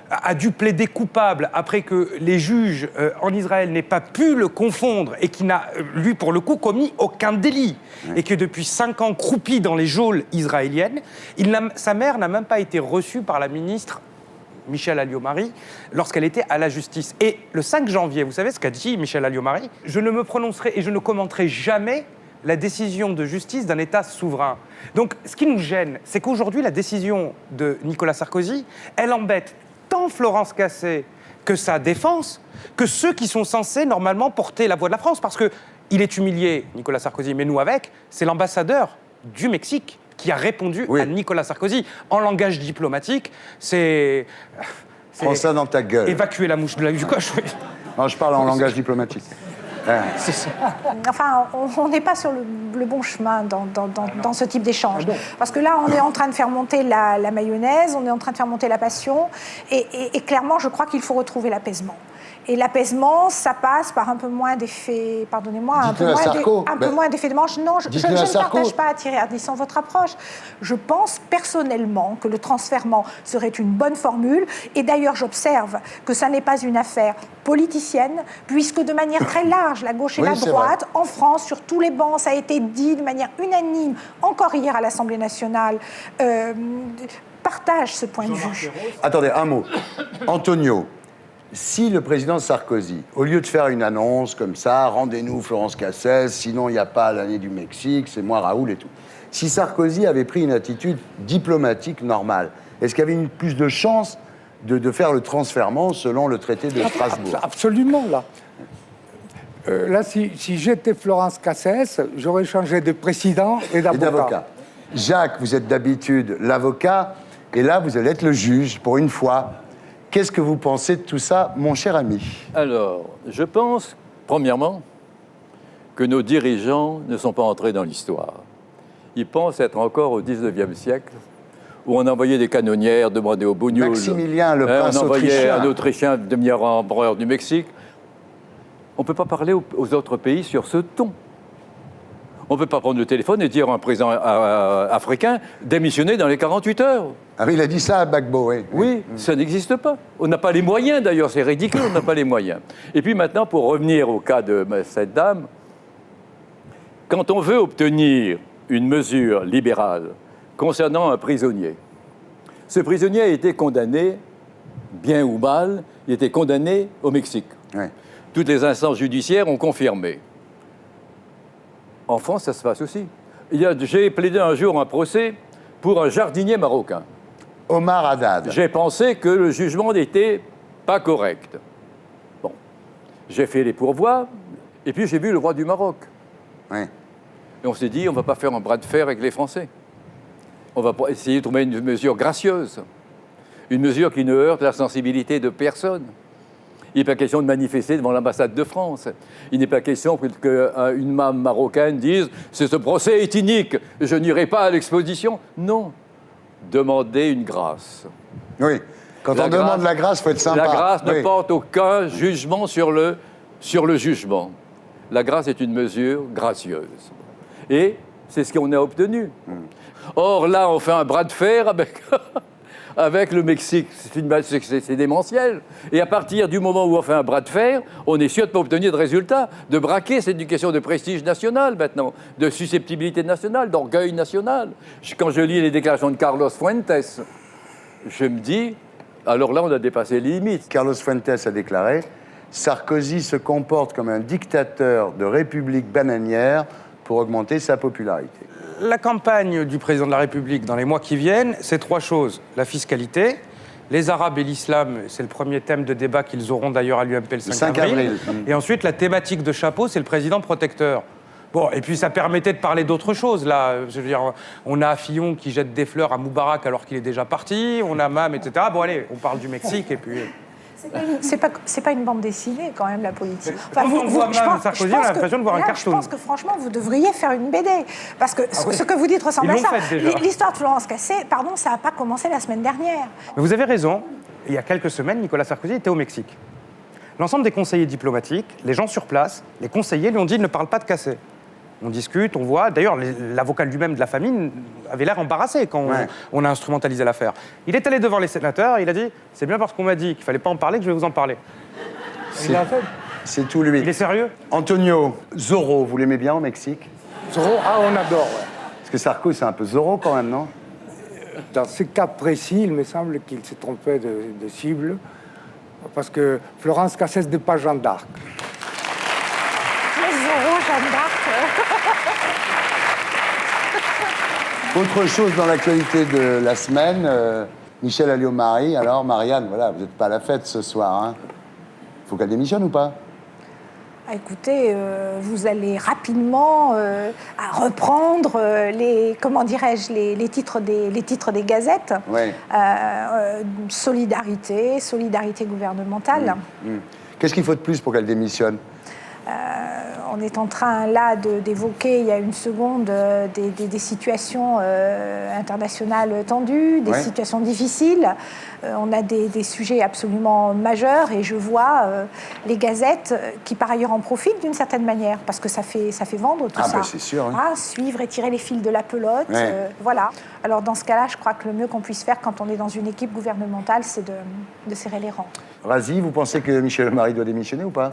a dû plaider coupable après que les juges en Israël n'aient pas pu le confondre et qui n'a, lui, pour le coup, commis aucun délit et qui, depuis 5 ans, croupit dans les geôles israéliennes. Sa mère n'a même pas été reçue par la ministre Michèle Alliot-Marie, lorsqu'elle était à la justice. Et le 5 janvier, vous savez ce qu'a dit Michèle Alliot-Marie? Je ne me prononcerai et je ne commenterai jamais la décision de justice d'un État souverain. Donc, ce qui nous gêne, c'est qu'aujourd'hui, la décision de Nicolas Sarkozy, elle embête tant Florence Cassé que sa défense, que ceux qui sont censés, normalement, porter la voix de la France. Parce qu'il est humilié, Nicolas Sarkozy, mais nous avec, c'est l'ambassadeur du Mexique qui a répondu à Nicolas Sarkozy. En langage diplomatique, c'est Prends ça dans ta gueule. Évacuer la mouche de la du coche. Non, je parle en langage diplomatique. Enfin, on n'est pas sur le bon chemin dans ce type d'échange. Parce que là, on est en train de faire monter la mayonnaise, on est en train de faire monter la passion, et clairement, je crois qu'il faut retrouver l'apaisement. Et l'apaisement, ça passe par un peu moins d'effets, pardonnez-moi, un peu moins d'effets de manche. Non, je ne partage pas, Thierry Ardisson, votre approche. Je pense personnellement que le transfèrement serait une bonne formule. Et d'ailleurs, j'observe que ça n'est pas une affaire politicienne, puisque de manière très large, la gauche et la droite, en France, sur tous les bancs, ça a été dit de manière unanime, encore hier à l'Assemblée nationale, partagent ce point de vue. Attendez, un mot. Antonio. Si le président Sarkozy, au lieu de faire une annonce comme ça, rendez-nous Florence Cassé, sinon il n'y a pas l'année du Mexique, c'est moi Raoul et tout. Si Sarkozy avait pris une attitude diplomatique normale, est-ce qu'il y avait plus de chances de faire le transfèrement selon le traité de Strasbourg? Absolument, là. Là, si j'étais Florence Cassé, j'aurais changé de président et d'avocat. Jacques, vous êtes d'habitude l'avocat, et là, vous allez être le juge, pour une fois. Qu'est-ce que vous pensez de tout ça, mon cher ami? Alors, je pense, premièrement, que nos dirigeants ne sont pas entrés dans l'histoire. Ils pensent être encore au 19e siècle, où on envoyait des canonnières demander au bougnoul. Maximilien, le prince on envoyait autrichien. un Autrichien devenir empereur du Mexique. On ne peut pas parler aux autres pays sur ce ton. On ne peut pas prendre le téléphone et dire à un président africain démissionner dans les 48 heures. Ah oui, il a dit ça à Gbagbo, oui. Oui, ça n'existe pas. On n'a pas les moyens, d'ailleurs, c'est ridicule, on n'a pas les moyens. Et puis maintenant, pour revenir au cas de cette dame, quand on veut obtenir une mesure libérale concernant un prisonnier, ce prisonnier a été condamné, bien ou mal, il a été condamné au Mexique. Ouais. Toutes les instances judiciaires ont confirmé. En France, ça se passe aussi. J'ai plaidé un jour un procès pour un jardinier marocain. Omar Haddad. J'ai pensé que le jugement n'était pas correct. Bon, j'ai fait les pourvois, et puis j'ai vu le roi du Maroc. Ouais. Et on s'est dit, on ne va pas faire un bras de fer avec les Français. On va essayer de trouver une mesure gracieuse, une mesure qui ne heurte la sensibilité de personne. Il n'est pas question de manifester devant l'ambassade de France. Il n'est pas question qu'une mame marocaine dise « ce procès est inique, je n'irai pas à l'exposition ». Non. Demandez une grâce. Oui. Quand on demande la grâce, il faut être sympa. La grâce ne Oui. porte aucun jugement sur le jugement. La grâce est une mesure gracieuse. Et c'est ce qu'on a obtenu. Or, là, on fait un bras de fer avec le Mexique. C'est démentiel. Et à partir du moment où on fait un bras de fer, on est sûr de ne pas obtenir de résultats. De braquer, c'est une question de prestige national maintenant, de susceptibilité nationale, d'orgueil national. Quand je lis les déclarations de Carlos Fuentes, je me dis, alors là, on a dépassé les limites. Carlos Fuentes a déclaré « Sarkozy se comporte comme un dictateur de république bananière pour augmenter sa popularité. » La campagne du président de la République dans les mois qui viennent, c'est 3 choses. La fiscalité, les Arabes et l'islam, c'est le premier thème de débat qu'ils auront d'ailleurs à l'UMP le 5 avril. Et ensuite, la thématique de chapeau, c'est le président protecteur. Bon, et puis ça permettait de parler d'autres choses, là. Je veux dire, on a Fillon qui jette des fleurs à Moubarak alors qu'il est déjà parti, on a Mam, etc. Bon, allez, on parle du Mexique et puis... C'est pas une bande dessinée, quand même, la politique. Quand on voit Mme Sarkozy, on a l'impression de voir un cartoon. Je pense que, franchement, vous devriez faire une BD. Parce que ce que vous dites ressemble à ça. L'histoire de Florence Cassé, pardon, ça n'a pas commencé la semaine dernière. Mais vous avez raison. Il y a quelques semaines, Nicolas Sarkozy était au Mexique. L'ensemble des conseillers diplomatiques, les gens sur place, les conseillers lui ont dit « ne parle pas de Cassé ». On discute, on voit. D'ailleurs, l'avocat lui-même de la famille avait l'air embarrassé quand on a instrumentalisé l'affaire. Il est allé devant les sénateurs, il a dit « c'est bien parce qu'on m'a dit qu'il ne fallait pas en parler que je vais vous en parler ». C'est tout lui. Il est sérieux? Antonio, Zorro, vous l'aimez bien au Mexique? Zorro, ah, on adore, ouais. Parce que Sarko, c'est un peu Zorro quand même, non? Dans ce cas précis, il me semble qu'il s'est trompé de cible, parce que Florence Cassé n'est pas Jeanne d'Arc. Zorro, Jeanne d'Arc. Autre chose dans l'actualité de la semaine, Michel Alliot-Marie. Alors, Marianne, voilà, vous n'êtes pas à la fête ce soir, hein? Faut qu'elle démissionne ou pas? Ah, écoutez, vous allez rapidement à reprendre comment dirais-je, les titres des gazettes. Ouais. Solidarité gouvernementale. Qu'est-ce qu'il faut de plus pour qu'elle démissionne? On est en train, là, d'évoquer, il y a une seconde, des situations internationales tendues, des situations difficiles. On a des sujets absolument majeurs et je vois les gazettes qui, par ailleurs, en profitent d'une certaine manière parce que ça fait vendre tout ça. Ah, c'est sûr. Hein. Ah, suivre et tirer les fils de la pelote, voilà. Alors, dans ce cas-là, je crois que le mieux qu'on puisse faire quand on est dans une équipe gouvernementale, c'est de serrer les rangs. Razi, vous pensez que Michel Alliot-Marie doit démissionner ou pas?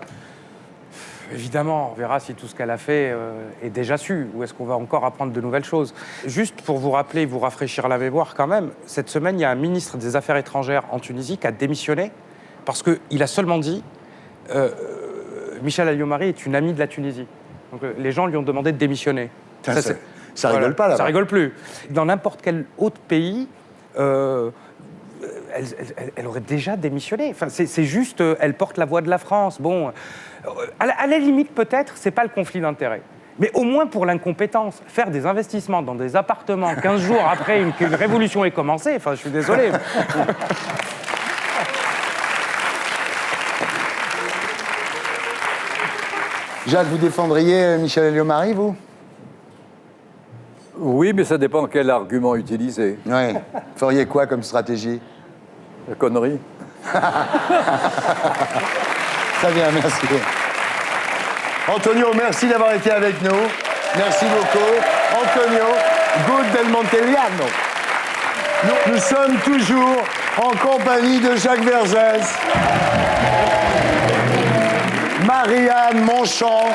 Évidemment, on verra si tout ce qu'elle a fait est déjà su, ou est-ce qu'on va encore apprendre de nouvelles choses. Juste pour vous rappeler, vous rafraîchir la mémoire quand même, cette semaine, il y a un ministre des Affaires étrangères en Tunisie qui a démissionné parce qu'il a seulement dit Michel Alliot-Marie est une amie de la Tunisie. Donc les gens lui ont demandé de démissionner. Ça rigole pas, là. Ça rigole plus. Dans n'importe quel autre pays... Elle aurait déjà démissionné. Enfin, c'est juste, elle porte la voix de la France. Bon, à la limite, peut-être, c'est pas le conflit d'intérêts. Mais au moins pour l'incompétence, faire des investissements dans des appartements 15 jours après qu'une révolution ait commencé, enfin, je suis désolé. Jacques, vous défendriez Michel Alliot-Marie, vous? Oui, mais ça dépend quel argument utiliser. Oui. Feriez quoi comme stratégie? La connerie. Très bien, merci. Antonio, merci d'avoir été avec nous. Merci beaucoup. Antonio, good del Montegliano. Nous sommes toujours en compagnie de Jacques Vergès, Marianne Monchamp,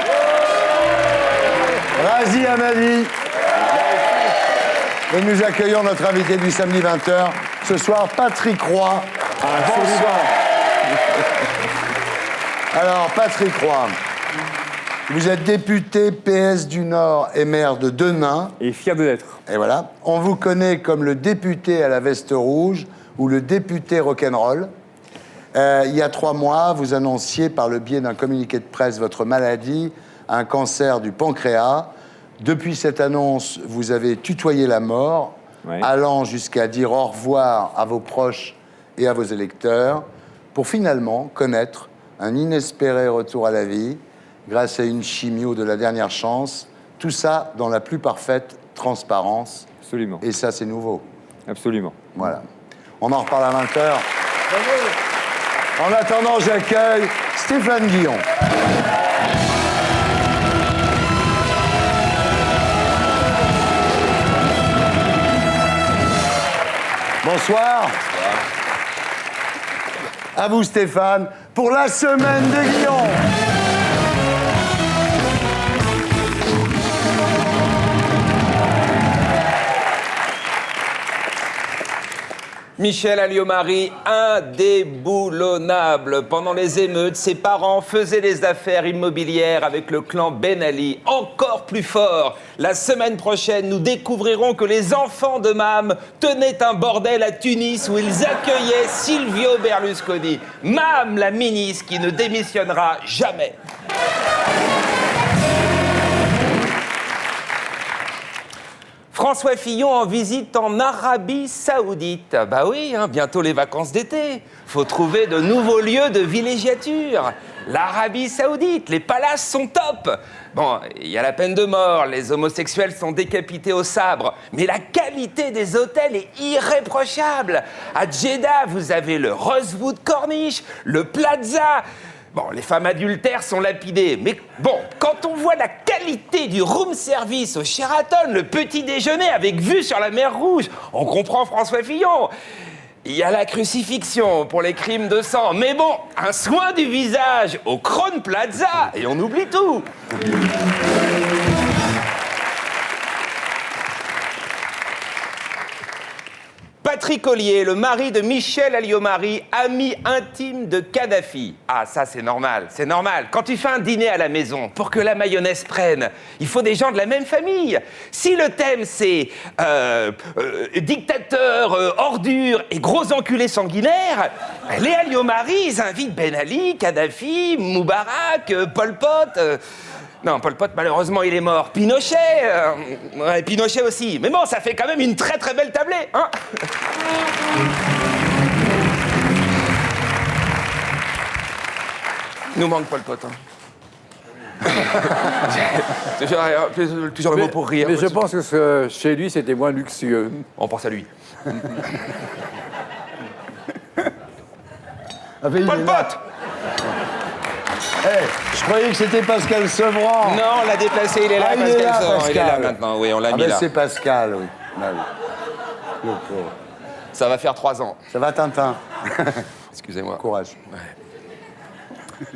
Razi Hamadi. Et nous accueillons notre invité du samedi 20h, ce soir, Patrick Roy. Bonsoir. Alors, Patrick Roy, vous êtes député PS du Nord et maire de Denain. Et fier de l'être. Et voilà. On vous connaît comme le député à la veste rouge ou le député rock'n'roll. Il y a 3 mois, vous annonciez par le biais d'un communiqué de presse votre maladie, un cancer du pancréas. Depuis cette annonce, vous avez tutoyé la mort, allant jusqu'à dire au revoir à vos proches et à vos électeurs, pour finalement connaître un inespéré retour à la vie, grâce à une chimio de la dernière chance. Tout ça dans la plus parfaite transparence. Absolument. Et ça, c'est nouveau. Absolument. Voilà. On en reparle à 20h. En attendant, j'accueille Stéphane Guillon. Bonsoir. À vous, Stéphane, pour la semaine des Guillons. Michel Alliot-Marie, indéboulonnable. Pendant les émeutes, ses parents faisaient des affaires immobilières avec le clan Ben Ali. Encore plus fort, la semaine prochaine, nous découvrirons que les enfants de Mam tenaient un bordel à Tunis où ils accueillaient Silvio Berlusconi. Mam, la ministre qui ne démissionnera jamais. François Fillon en visite en Arabie Saoudite. Bah oui, bientôt les vacances d'été. Faut trouver de nouveaux lieux de villégiature. L'Arabie Saoudite, les palaces sont top. Bon, il y a la peine de mort, les homosexuels sont décapités au sabre, mais la qualité des hôtels est irréprochable. À Jeddah, vous avez le Rosewood Corniche, le Plaza. Bon, les femmes adultères sont lapidées, mais bon, quand on voit la qualité du room service au Sheraton, le petit déjeuner avec vue sur la mer Rouge, on comprend François Fillon. Il y a la crucifixion pour les crimes de sang, mais bon, un soin du visage au Crown Plaza, et on oublie tout. Patrick Ollier, le mari de Michel Alliot-Marie, ami intime de Kadhafi. Ah, ça, c'est normal, c'est normal. Quand tu fais un dîner à la maison, pour que la mayonnaise prenne, il faut des gens de la même famille. Si le thème, c'est dictateur, ordure et gros enculés sanguinaires, les Alliot-Marie, ils invitent Ben Ali, Kadhafi, Moubarak, Pol Pot... Non, Pol Pot, malheureusement, il est mort. Pinochet ouais, Pinochet aussi. Mais bon, ça fait quand même une très très belle tablée, hein. Il nous manque Pol Pot, hein. toujours le mot pour rire. Mais je pense que chez lui, c'était moins luxueux. On pense à lui. Pol Pot. Je croyais que c'était Pascal Sevran. Non, on l'a déplacé, il est là, Pascal Sevran. Il est là maintenant, oui, on l'a mis là. C'est Pascal, oui. Le pauvre. Ça va faire 3 ans. Ça va, Tintin? Excusez-moi. Courage. Ouais.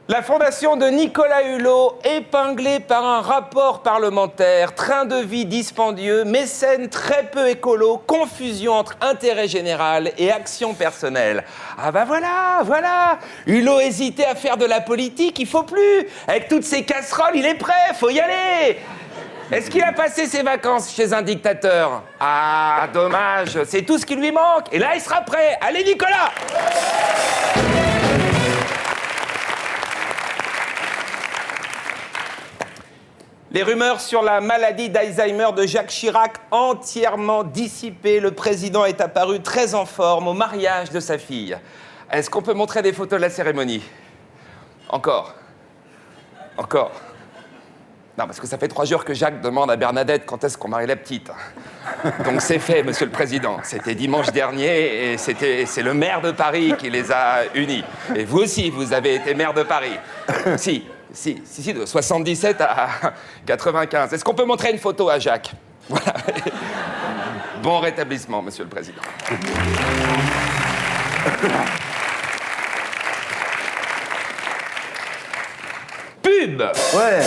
La fondation de Nicolas Hulot, épinglée par un rapport parlementaire, train de vie dispendieux, mécène très peu écolo, confusion entre intérêt général et action personnelle. Ah bah voilà Hulot hésitait à faire de la politique, il faut plus. Avec toutes ces casseroles, il est prêt, faut y aller. Est-ce qu'il a passé ses vacances chez un dictateur? Ah, dommage, c'est tout ce qui lui manque. Et là, il sera prêt. Allez, Nicolas! Les rumeurs sur la maladie d'Alzheimer de Jacques Chirac entièrement dissipées. Le président est apparu très en forme au mariage de sa fille. Est-ce qu'on peut montrer des photos de la cérémonie? Encore. Non, parce que ça fait 3 jours que Jacques demande à Bernadette quand est-ce qu'on marie la petite. Donc c'est fait, Monsieur le Président. C'était dimanche dernier et c'est le maire de Paris qui les a unis. Et vous aussi, vous avez été maire de Paris. Si, de 77 à 95. Est-ce qu'on peut montrer une photo à Jacques? Voilà. Bon rétablissement, Monsieur le Président. Pub! Ouais.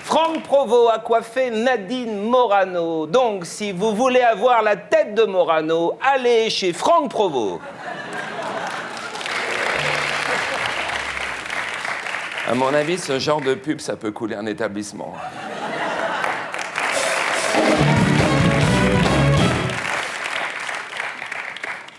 Franck Provost a coiffé Nadine Morano. Donc, si vous voulez avoir la tête de Morano, allez chez Franck Provost. À mon avis, ce genre de pub, ça peut couler un établissement.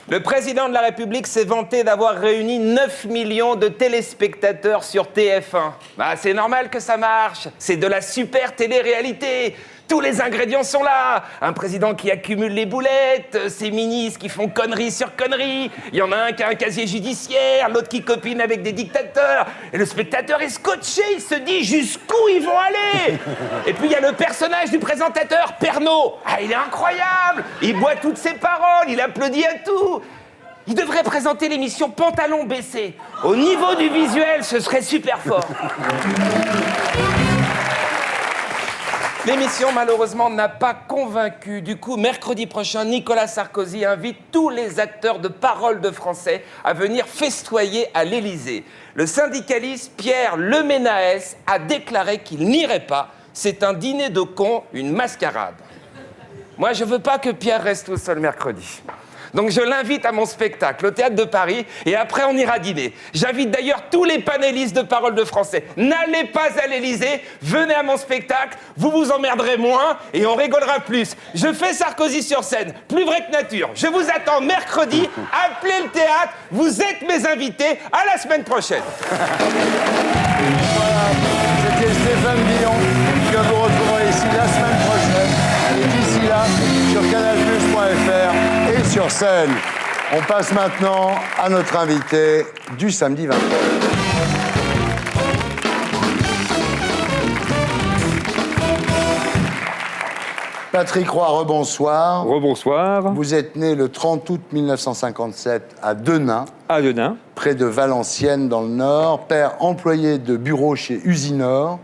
Le président de la République s'est vanté d'avoir réuni 9 millions de téléspectateurs sur TF1. Bah, c'est normal que ça marche. C'est de la super télé-réalité. Tous les ingrédients sont là. Un président qui accumule les boulettes, ses ministres qui font conneries sur conneries. Il y en a un qui a un casier judiciaire, l'autre qui copine avec des dictateurs. Et le spectateur est scotché, il se dit jusqu'où ils vont aller. Et puis il y a le personnage du présentateur, Pernod. Ah, il est incroyable. Il boit toutes ses paroles, il applaudit à tout. Il devrait présenter l'émission Pantalon baissé. Au niveau du visuel, ce serait super fort. L'émission, malheureusement, n'a pas convaincu. Du coup, mercredi prochain, Nicolas Sarkozy invite tous les acteurs de parole de français à venir festoyer à l'Élysée. Le syndicaliste Pierre Leménaès a déclaré qu'il n'irait pas. C'est un dîner de cons, une mascarade. Moi, je veux pas que Pierre reste tout seul mercredi. Donc je l'invite à mon spectacle au Théâtre de Paris et après on ira dîner. J'invite d'ailleurs tous les panélistes de Parole de Français. N'allez pas à l'Élysée, venez à mon spectacle, vous vous emmerderez moins et on rigolera plus. Je fais Sarkozy sur scène, plus vrai que nature. Je vous attends mercredi, appelez le théâtre, vous êtes mes invités, à la semaine prochaine. Voilà, c'était Stéphane Billon que vous retrouverez ici la semaine prochaine. Et d'ici là, sur canalplus.fr et sur scène. On passe maintenant à notre invité du samedi 23. Patrick Roy, rebonsoir. Rebonsoir. Vous êtes né le 30 août 1957 à Denain. À Denain. Près de Valenciennes, dans le Nord. Père employé de bureau chez Usinor,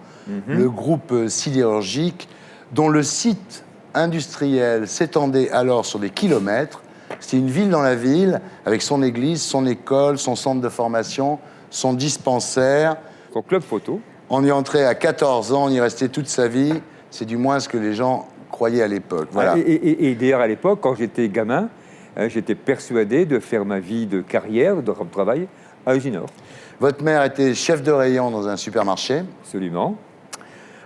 le groupe sidérurgique, dont le site industriel s'étendait alors sur des kilomètres. C'était une ville dans la ville, avec son église, son école, son centre de formation, son dispensaire. Son club photo. On y entrait à 14 ans, on y restait toute sa vie. C'est du moins ce que les gens croyaient à l'époque. Voilà. Et d'ailleurs, à l'époque, quand j'étais gamin, j'étais persuadé de faire ma vie de carrière, de travail à Usinor. Votre mère était chef de rayon dans un supermarché. Absolument.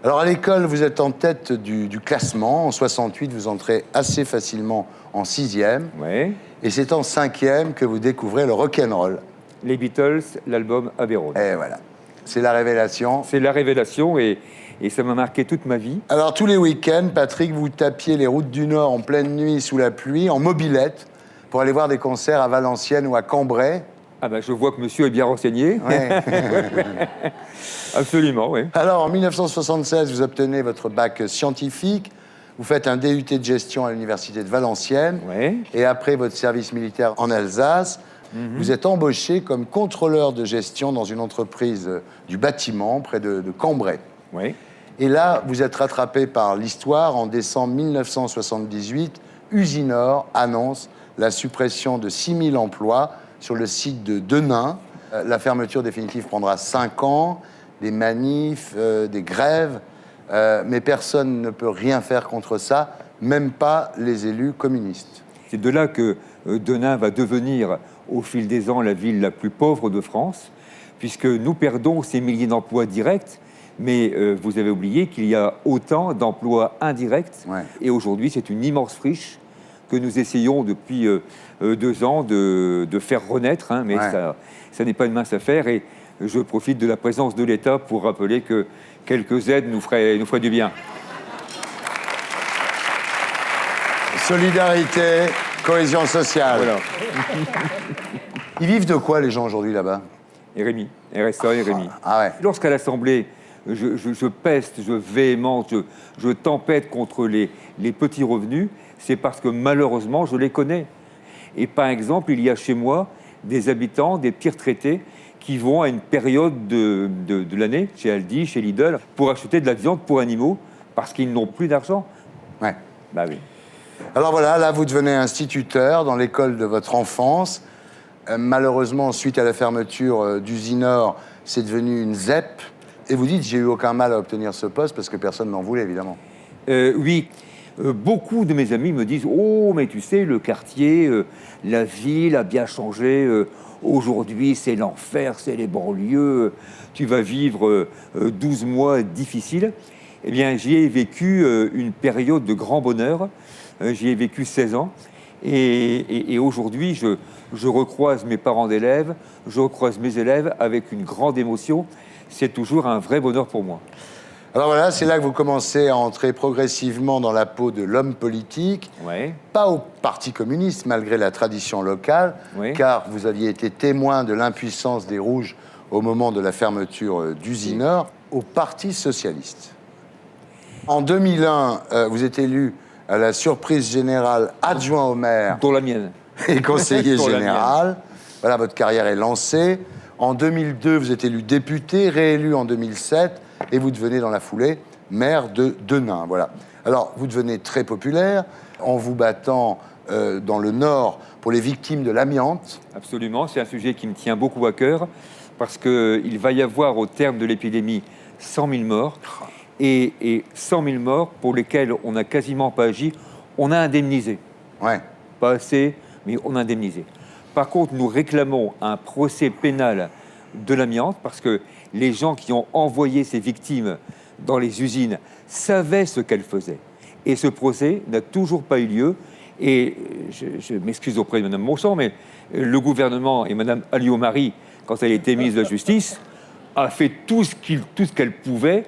Alors, à l'école, vous êtes en tête du classement. En 68, vous entrez assez facilement en 6e. Ouais. Et c'est en 5e que vous découvrez le rock'n'roll. Les Beatles, l'album Abbey Road. Et voilà. C'est la révélation. C'est la révélation et ça m'a marqué toute ma vie. Alors, tous les week-ends, Patrick, vous tapiez les routes du Nord en pleine nuit, sous la pluie, en mobilette, pour aller voir des concerts à Valenciennes ou à Cambrai. Ah ben, je vois que monsieur est bien renseigné. Ouais. Absolument, oui. Alors, en 1976, vous obtenez votre bac scientifique. Vous faites un DUT de gestion à l'université de Valenciennes. Ouais. Et après votre service militaire en Alsace, vous êtes embauché comme contrôleur de gestion dans une entreprise du bâtiment près de Cambrai. Oui. Et là, vous êtes rattrapé par l'histoire. En décembre 1978, Usinor annonce la suppression de 6000 emplois sur le site de Denain. La fermeture définitive prendra 5 ans, des manifs, des grèves, mais personne ne peut rien faire contre ça, même pas les élus communistes. C'est de là que Denain va devenir, au fil des ans, la ville la plus pauvre de France, puisque nous perdons ces milliers d'emplois directs, mais vous avez oublié qu'il y a autant d'emplois indirects. Ouais. Et aujourd'hui, c'est une immense friche que nous essayons depuis 2 ans de faire renaître, hein, mais ouais. ça n'est pas une mince affaire. Et je profite de la présence de l'État pour rappeler que quelques aides nous feraient du bien. Solidarité, cohésion sociale. Voilà. Ils vivent de quoi, les gens, aujourd'hui, là-bas? Et Rémi, RSA et Rémi. Ah ouais. Lorsqu'à l'Assemblée, je peste, je véhémente, je tempête contre les petits revenus, c'est parce que malheureusement, je les connais. Et par exemple, il y a chez moi des habitants, des petits retraités, qui vont à une période de l'année, chez Aldi, chez Lidl, pour acheter de la viande pour animaux, parce qu'ils n'ont plus d'argent. Ouais. Bah oui. Alors voilà, là, vous devenez instituteur dans l'école de votre enfance. Malheureusement, suite à la fermeture d'Usinor, c'est devenu une ZEP. Et vous dites, j'ai eu aucun mal à obtenir ce poste parce que personne n'en voulait, évidemment. Oui. Beaucoup de mes amis me disent « Oh, mais tu sais, le quartier, la ville a bien changé. Aujourd'hui, c'est l'enfer, c'est les banlieues. Tu vas vivre 12 mois difficiles. » Eh bien, j'y ai vécu une période de grand bonheur. J'y ai vécu 16 ans. Et aujourd'hui, je recroise mes parents d'élèves, je recroise mes élèves avec une grande émotion. C'est toujours un vrai bonheur pour moi. Alors voilà, c'est là que vous commencez à entrer progressivement dans la peau de l'homme politique. Ouais. Pas au Parti communiste, malgré la tradition locale, Oui. car vous aviez été témoin de l'impuissance des Rouges au moment de la fermeture d'Usinor, au Parti socialiste. En 2001, vous êtes élu à la surprise générale adjoint au maire Pour la mienne. et conseiller Pour la général. Voilà, votre carrière est lancée. En 2002, vous êtes élu député, réélu en 2007, et vous devenez dans la foulée maire de Denain. Voilà. Alors, vous devenez très populaire en vous battant dans le Nord pour les victimes de l'amiante. Absolument, c'est un sujet qui me tient beaucoup à cœur parce qu'il va y avoir au terme de l'épidémie 100 000 morts et 100 000 morts pour lesquels on n'a quasiment pas agi. On a indemnisé. Ouais. Pas assez, mais on a indemnisé. Par contre, nous réclamons un procès pénal de l'amiante parce que les gens qui ont envoyé ces victimes dans les usines savaient ce qu'elles faisaient. Et ce procès n'a toujours pas eu lieu. Et je m'excuse auprès de Mme Monchamp, mais le gouvernement et Mme Alliot-Marie, quand elle était ministre de la Justice, a fait tout ce qu'elle pouvait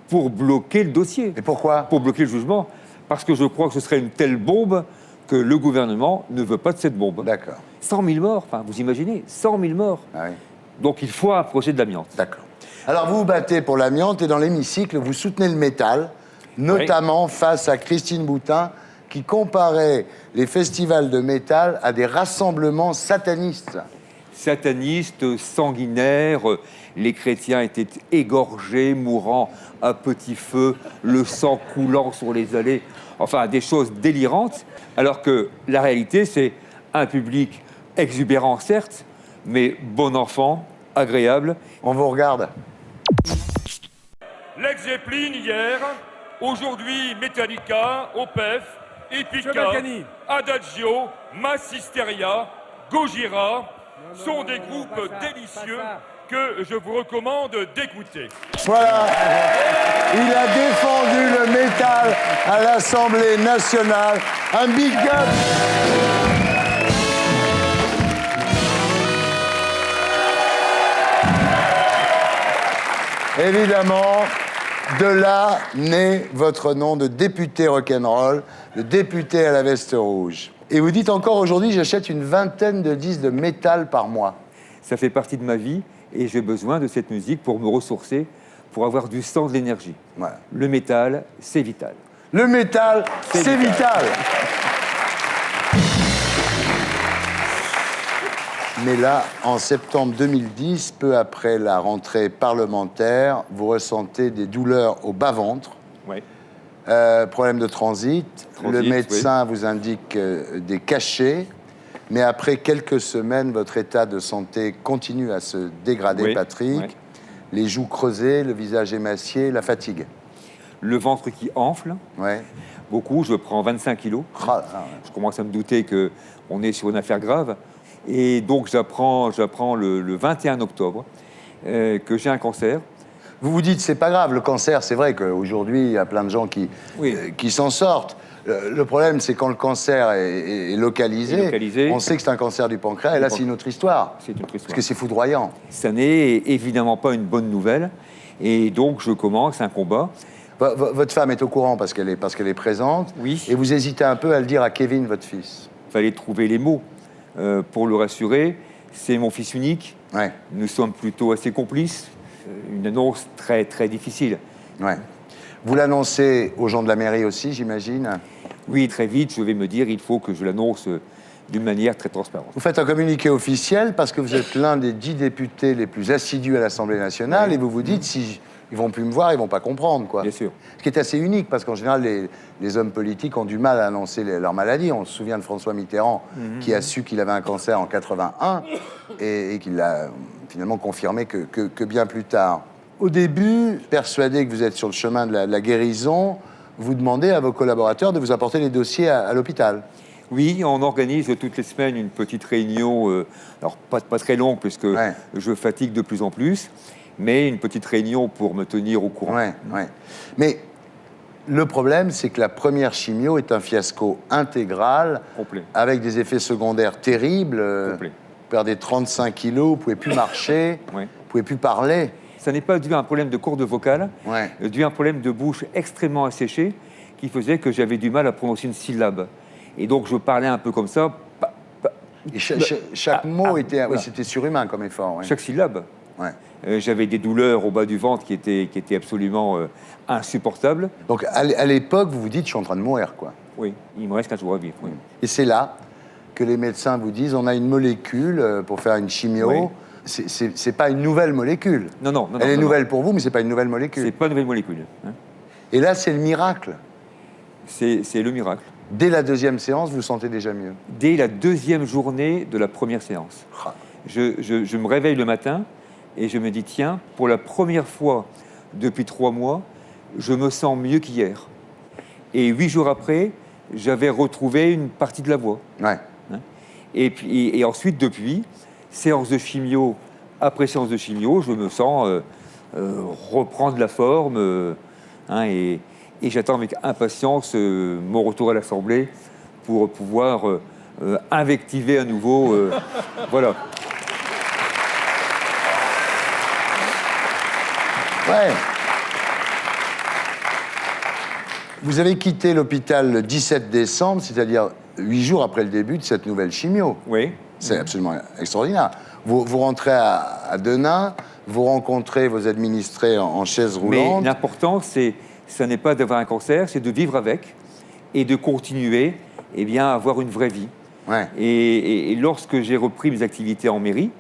pour bloquer le dossier. Et pourquoi? Pour bloquer le jugement. Parce que je crois que ce serait une telle bombe que le gouvernement ne veut pas de cette bombe. D'accord. 100 000 morts, enfin, vous imaginez, 100 000 morts. Ah oui. Donc il faut un procès de l'amiante. D'accord. Alors, vous vous battez pour l'amiante et dans l'hémicycle, vous soutenez le métal, notamment face à Christine Boutin, qui comparait les festivals de métal à des rassemblements satanistes. Satanistes, sanguinaires, les chrétiens étaient égorgés, mourant à petit feu, le sang coulant sur les allées, enfin des choses délirantes, alors que la réalité, c'est un public exubérant, certes, mais bon enfant, agréable. On vous regarde. Led Zeppelin hier, aujourd'hui Metallica, Opeth, Epica, Adagio, Mass Hysteria, Gojira sont des groupes délicieux que je vous recommande d'écouter. Voilà. Il a défendu le métal à l'Assemblée nationale. Un big up. Évidemment, de là naît votre nom de député rock'n'roll, le député à la veste rouge. Et vous dites encore aujourd'hui, j'achète une vingtaine de disques de métal par mois. Ça fait partie de ma vie et j'ai besoin de cette musique pour me ressourcer, pour avoir du sang, de l'énergie. Voilà. Le métal, c'est vital. Le métal, c'est vital. Mais là, en septembre 2010, peu après la rentrée parlementaire, vous ressentez des douleurs au bas-ventre, Ouais. problème de transit. Le médecin vous indique des cachets, mais après quelques semaines, votre état de santé continue à se dégrader, Oui, Patrick. ouais. Les joues creusées, le visage émacié, la fatigue. Le ventre qui enfle, Ouais. beaucoup, je prends 25 kilos. Ah, là, ouais. Je commence à me douter qu'on est sur une affaire grave. Et donc j'apprends le 21 octobre que j'ai un cancer. Vous vous dites, c'est pas grave, le cancer, c'est vrai qu'aujourd'hui, il y a plein de gens qui s'en sortent. Le problème, c'est quand le cancer est localisé, on sait que c'est un cancer du pancréas, et là, c'est une autre histoire. C'est une autre histoire. Parce que c'est foudroyant. Ça n'est évidemment pas une bonne nouvelle. Et donc je commence un combat. Votre femme est au courant parce qu'elle est présente. Oui. Et vous hésitez un peu à le dire à Kevin, votre fils. Il fallait trouver les mots pour le rassurer. C'est mon fils unique. Ouais. Nous sommes plutôt assez complices. Une annonce très, très difficile. Ouais. Vous l'annoncez aux gens de la mairie aussi, j'imagine? Oui, très vite, je vais me dire, il faut que je l'annonce d'une manière très transparente. Vous faites un communiqué officiel parce que vous êtes l'un des 10 députés les plus assidus à l'Assemblée nationale et vous vous dites, si ils vont plus me voir, ils vont pas comprendre, quoi. Bien sûr. Ce qui est assez unique parce qu'en général, les hommes politiques ont du mal à annoncer leur maladie. On se souvient de François Mitterrand qui a su qu'il avait un cancer en 81 et qu'il l'a finalement confirmé que bien plus tard. Au début, persuadé que vous êtes sur le chemin de la guérison, vous demandez à vos collaborateurs de vous apporter les dossiers à l'hôpital. Oui, on organise toutes les semaines une petite réunion, alors pas très longue puisque je fatigue de plus en plus, mais une petite réunion pour me tenir au courant. Ouais. Mais le problème, c'est que la première chimio est un fiasco intégral, Complet. avec des effets secondaires terribles. Complet. Vous perdez 35 kilos, vous ne pouvez plus marcher, vous ne pouvez plus parler. Ça n'est pas dû à un problème de corde vocale, dû à un problème de bouche extrêmement asséchée qui faisait que j'avais du mal à prononcer une syllabe. Et donc je parlais un peu comme ça. Et chaque mot était, c'était surhumain comme effort. Ouais. Chaque syllabe. J'avais des douleurs au bas du ventre qui étaient absolument insupportables. Donc à l'époque, vous vous dites, je suis en train de mourir, quoi. Oui, il me reste 15 jours à vivre. Oui. Et c'est là que les médecins vous disent, on a une molécule pour faire une chimio. Oui. C'est pas une nouvelle molécule. Non. Elle est nouvelle pour vous, mais c'est pas une nouvelle molécule. C'est pas une nouvelle molécule. Hein. Et là, c'est le miracle. C'est le miracle. Dès la deuxième séance, vous vous sentez déjà mieux? Dès la deuxième journée de la première séance. Je me réveille le matin et je me dis, tiens, pour la première fois depuis 3 mois, je me sens mieux qu'hier. Et 8 jours après, j'avais retrouvé une partie de la voix. Ouais. Hein. Et ensuite, depuis, séance de chimio après séance de chimio, je me sens reprendre la forme et j'attends avec impatience mon retour à l'Assemblée pour pouvoir invectiver à nouveau. Voilà. Ouais. Vous avez quitté l'hôpital le 17 décembre, c'est-à-dire 8 jours après le début de cette nouvelle chimio. Oui. C'est absolument extraordinaire. Vous rentrez à Denain, vous rencontrez vos administrés en chaise roulante. Mais l'important, ça n'est pas d'avoir un cancer, c'est de vivre avec et de continuer à avoir une vraie vie. Ouais. Et lorsque j'ai repris mes activités en mairie,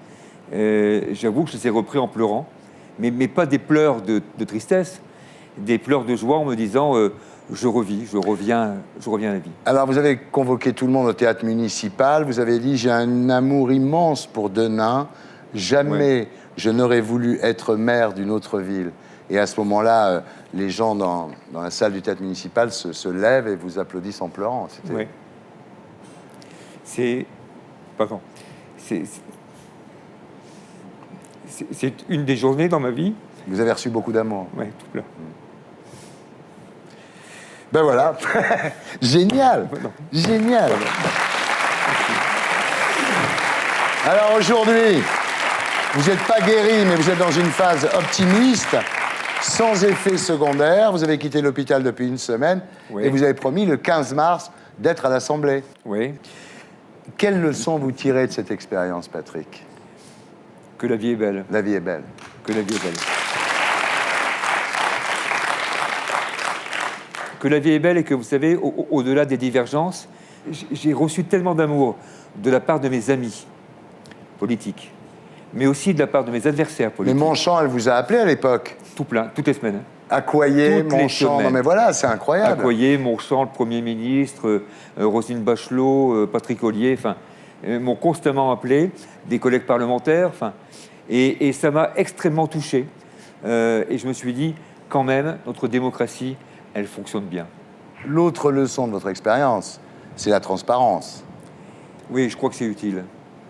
j'avoue que je les ai repris en pleurant, mais pas des pleurs de tristesse, des pleurs de joie en me disant je reviens à la vie. Alors vous avez convoqué tout le monde au théâtre municipal, vous avez dit j'ai un amour immense pour Denain, jamais je n'aurais voulu être maire d'une autre ville. Et à ce moment-là, les gens dans la salle du théâtre municipal se lèvent et vous applaudissent en pleurant. Oui. C'est une des journées dans ma vie. Vous avez reçu beaucoup d'amour. Oui, tout plein. Ben voilà. Génial. Génial. Alors aujourd'hui, vous n'êtes pas guéri, mais vous êtes dans une phase optimiste, sans effet secondaire. Vous avez quitté l'hôpital depuis une semaine et vous avez promis le 15 mars d'être à l'Assemblée. Oui. Quelle leçon vous tirez de cette expérience, Patrick? Que la vie est belle. La vie est belle. Que la vie est belle. Que la vie est belle et que, vous savez, au-delà des divergences, j'ai reçu tellement d'amour de la part de mes amis politiques, mais aussi de la part de mes adversaires politiques. Mais Montchamp, elle vous a appelé à l'époque? Tout plein, toutes les semaines. Accoyer, Montchamp, non mais voilà, c'est incroyable. Accoyer, Montchamp, le Premier ministre, Roselyne Bachelot, Patrick Ollier, m'ont constamment appelé, des collègues parlementaires, et ça m'a extrêmement touché. Et je me suis dit, quand même, notre démocratie, elle fonctionne bien. L'autre leçon de votre expérience, c'est la transparence. Oui, je crois que c'est utile.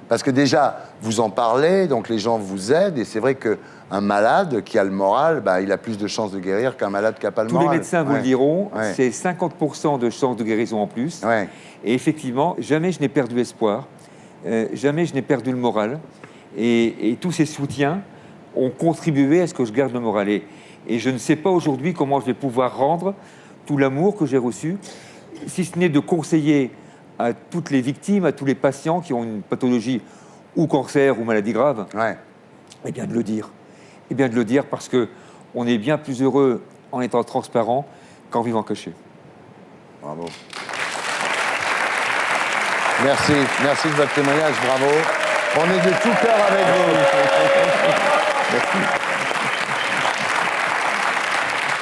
Parce que déjà, vous en parlez, donc les gens vous aident, et c'est vrai qu'un malade qui a le moral, il a plus de chances de guérir qu'un malade qui n'a pas le moral. Tous les médecins vous le diront, c'est 50% de chances de guérison en plus. Ouais. Et effectivement, jamais je n'ai perdu espoir, jamais je n'ai perdu le moral. Et tous ces soutiens ont contribué à ce que je garde le moral. Et je ne sais pas aujourd'hui comment je vais pouvoir rendre tout l'amour que j'ai reçu, si ce n'est de conseiller à toutes les victimes, à tous les patients qui ont une pathologie ou cancer ou maladie grave, Eh bien de le dire. Eh bien de le dire parce qu'on est bien plus heureux en étant transparent qu'en vivant caché. Bravo. Merci de votre témoignage, bravo. On est de tout cœur avec vous.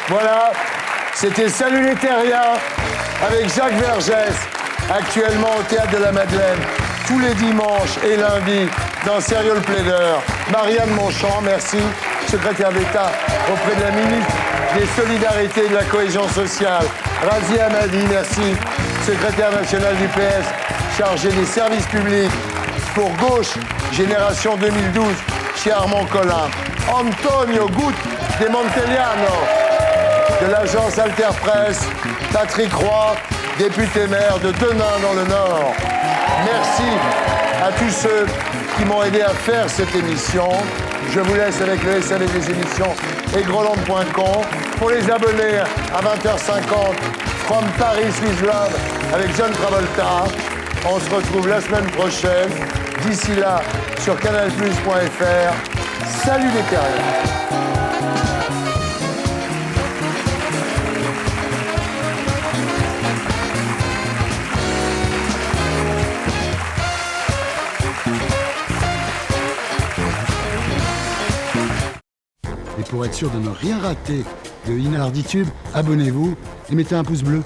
Voilà, c'était Salut les terriens avec Jacques Vergès, actuellement au Théâtre de la Madeleine, tous les dimanches et lundis dans Sérieux le plaideur. Marianne Monchamp, merci, secrétaire d'État auprès de la ministre des Solidarités et de la Cohésion sociale. Razia Hamadi, merci, secrétaire national du PS, chargé des services publics. Pour Gauche, Génération 2012, chez Armand Collin. Antonio Gut de Montegliano, de l'agence Alter Presse. Patrick Roy, député maire de Denain dans le Nord. Merci à tous ceux qui m'ont aidé à faire cette émission. Je vous laisse avec le SAV des émissions et groland.com. Pour les abonnés, à 20h50, From Paris with Love avec John Travolta. On se retrouve la semaine prochaine. D'ici là, sur canalplus.fr. Salut les terriens. Et pour être sûr de ne rien rater de Inarditube, abonnez-vous et mettez un pouce bleu.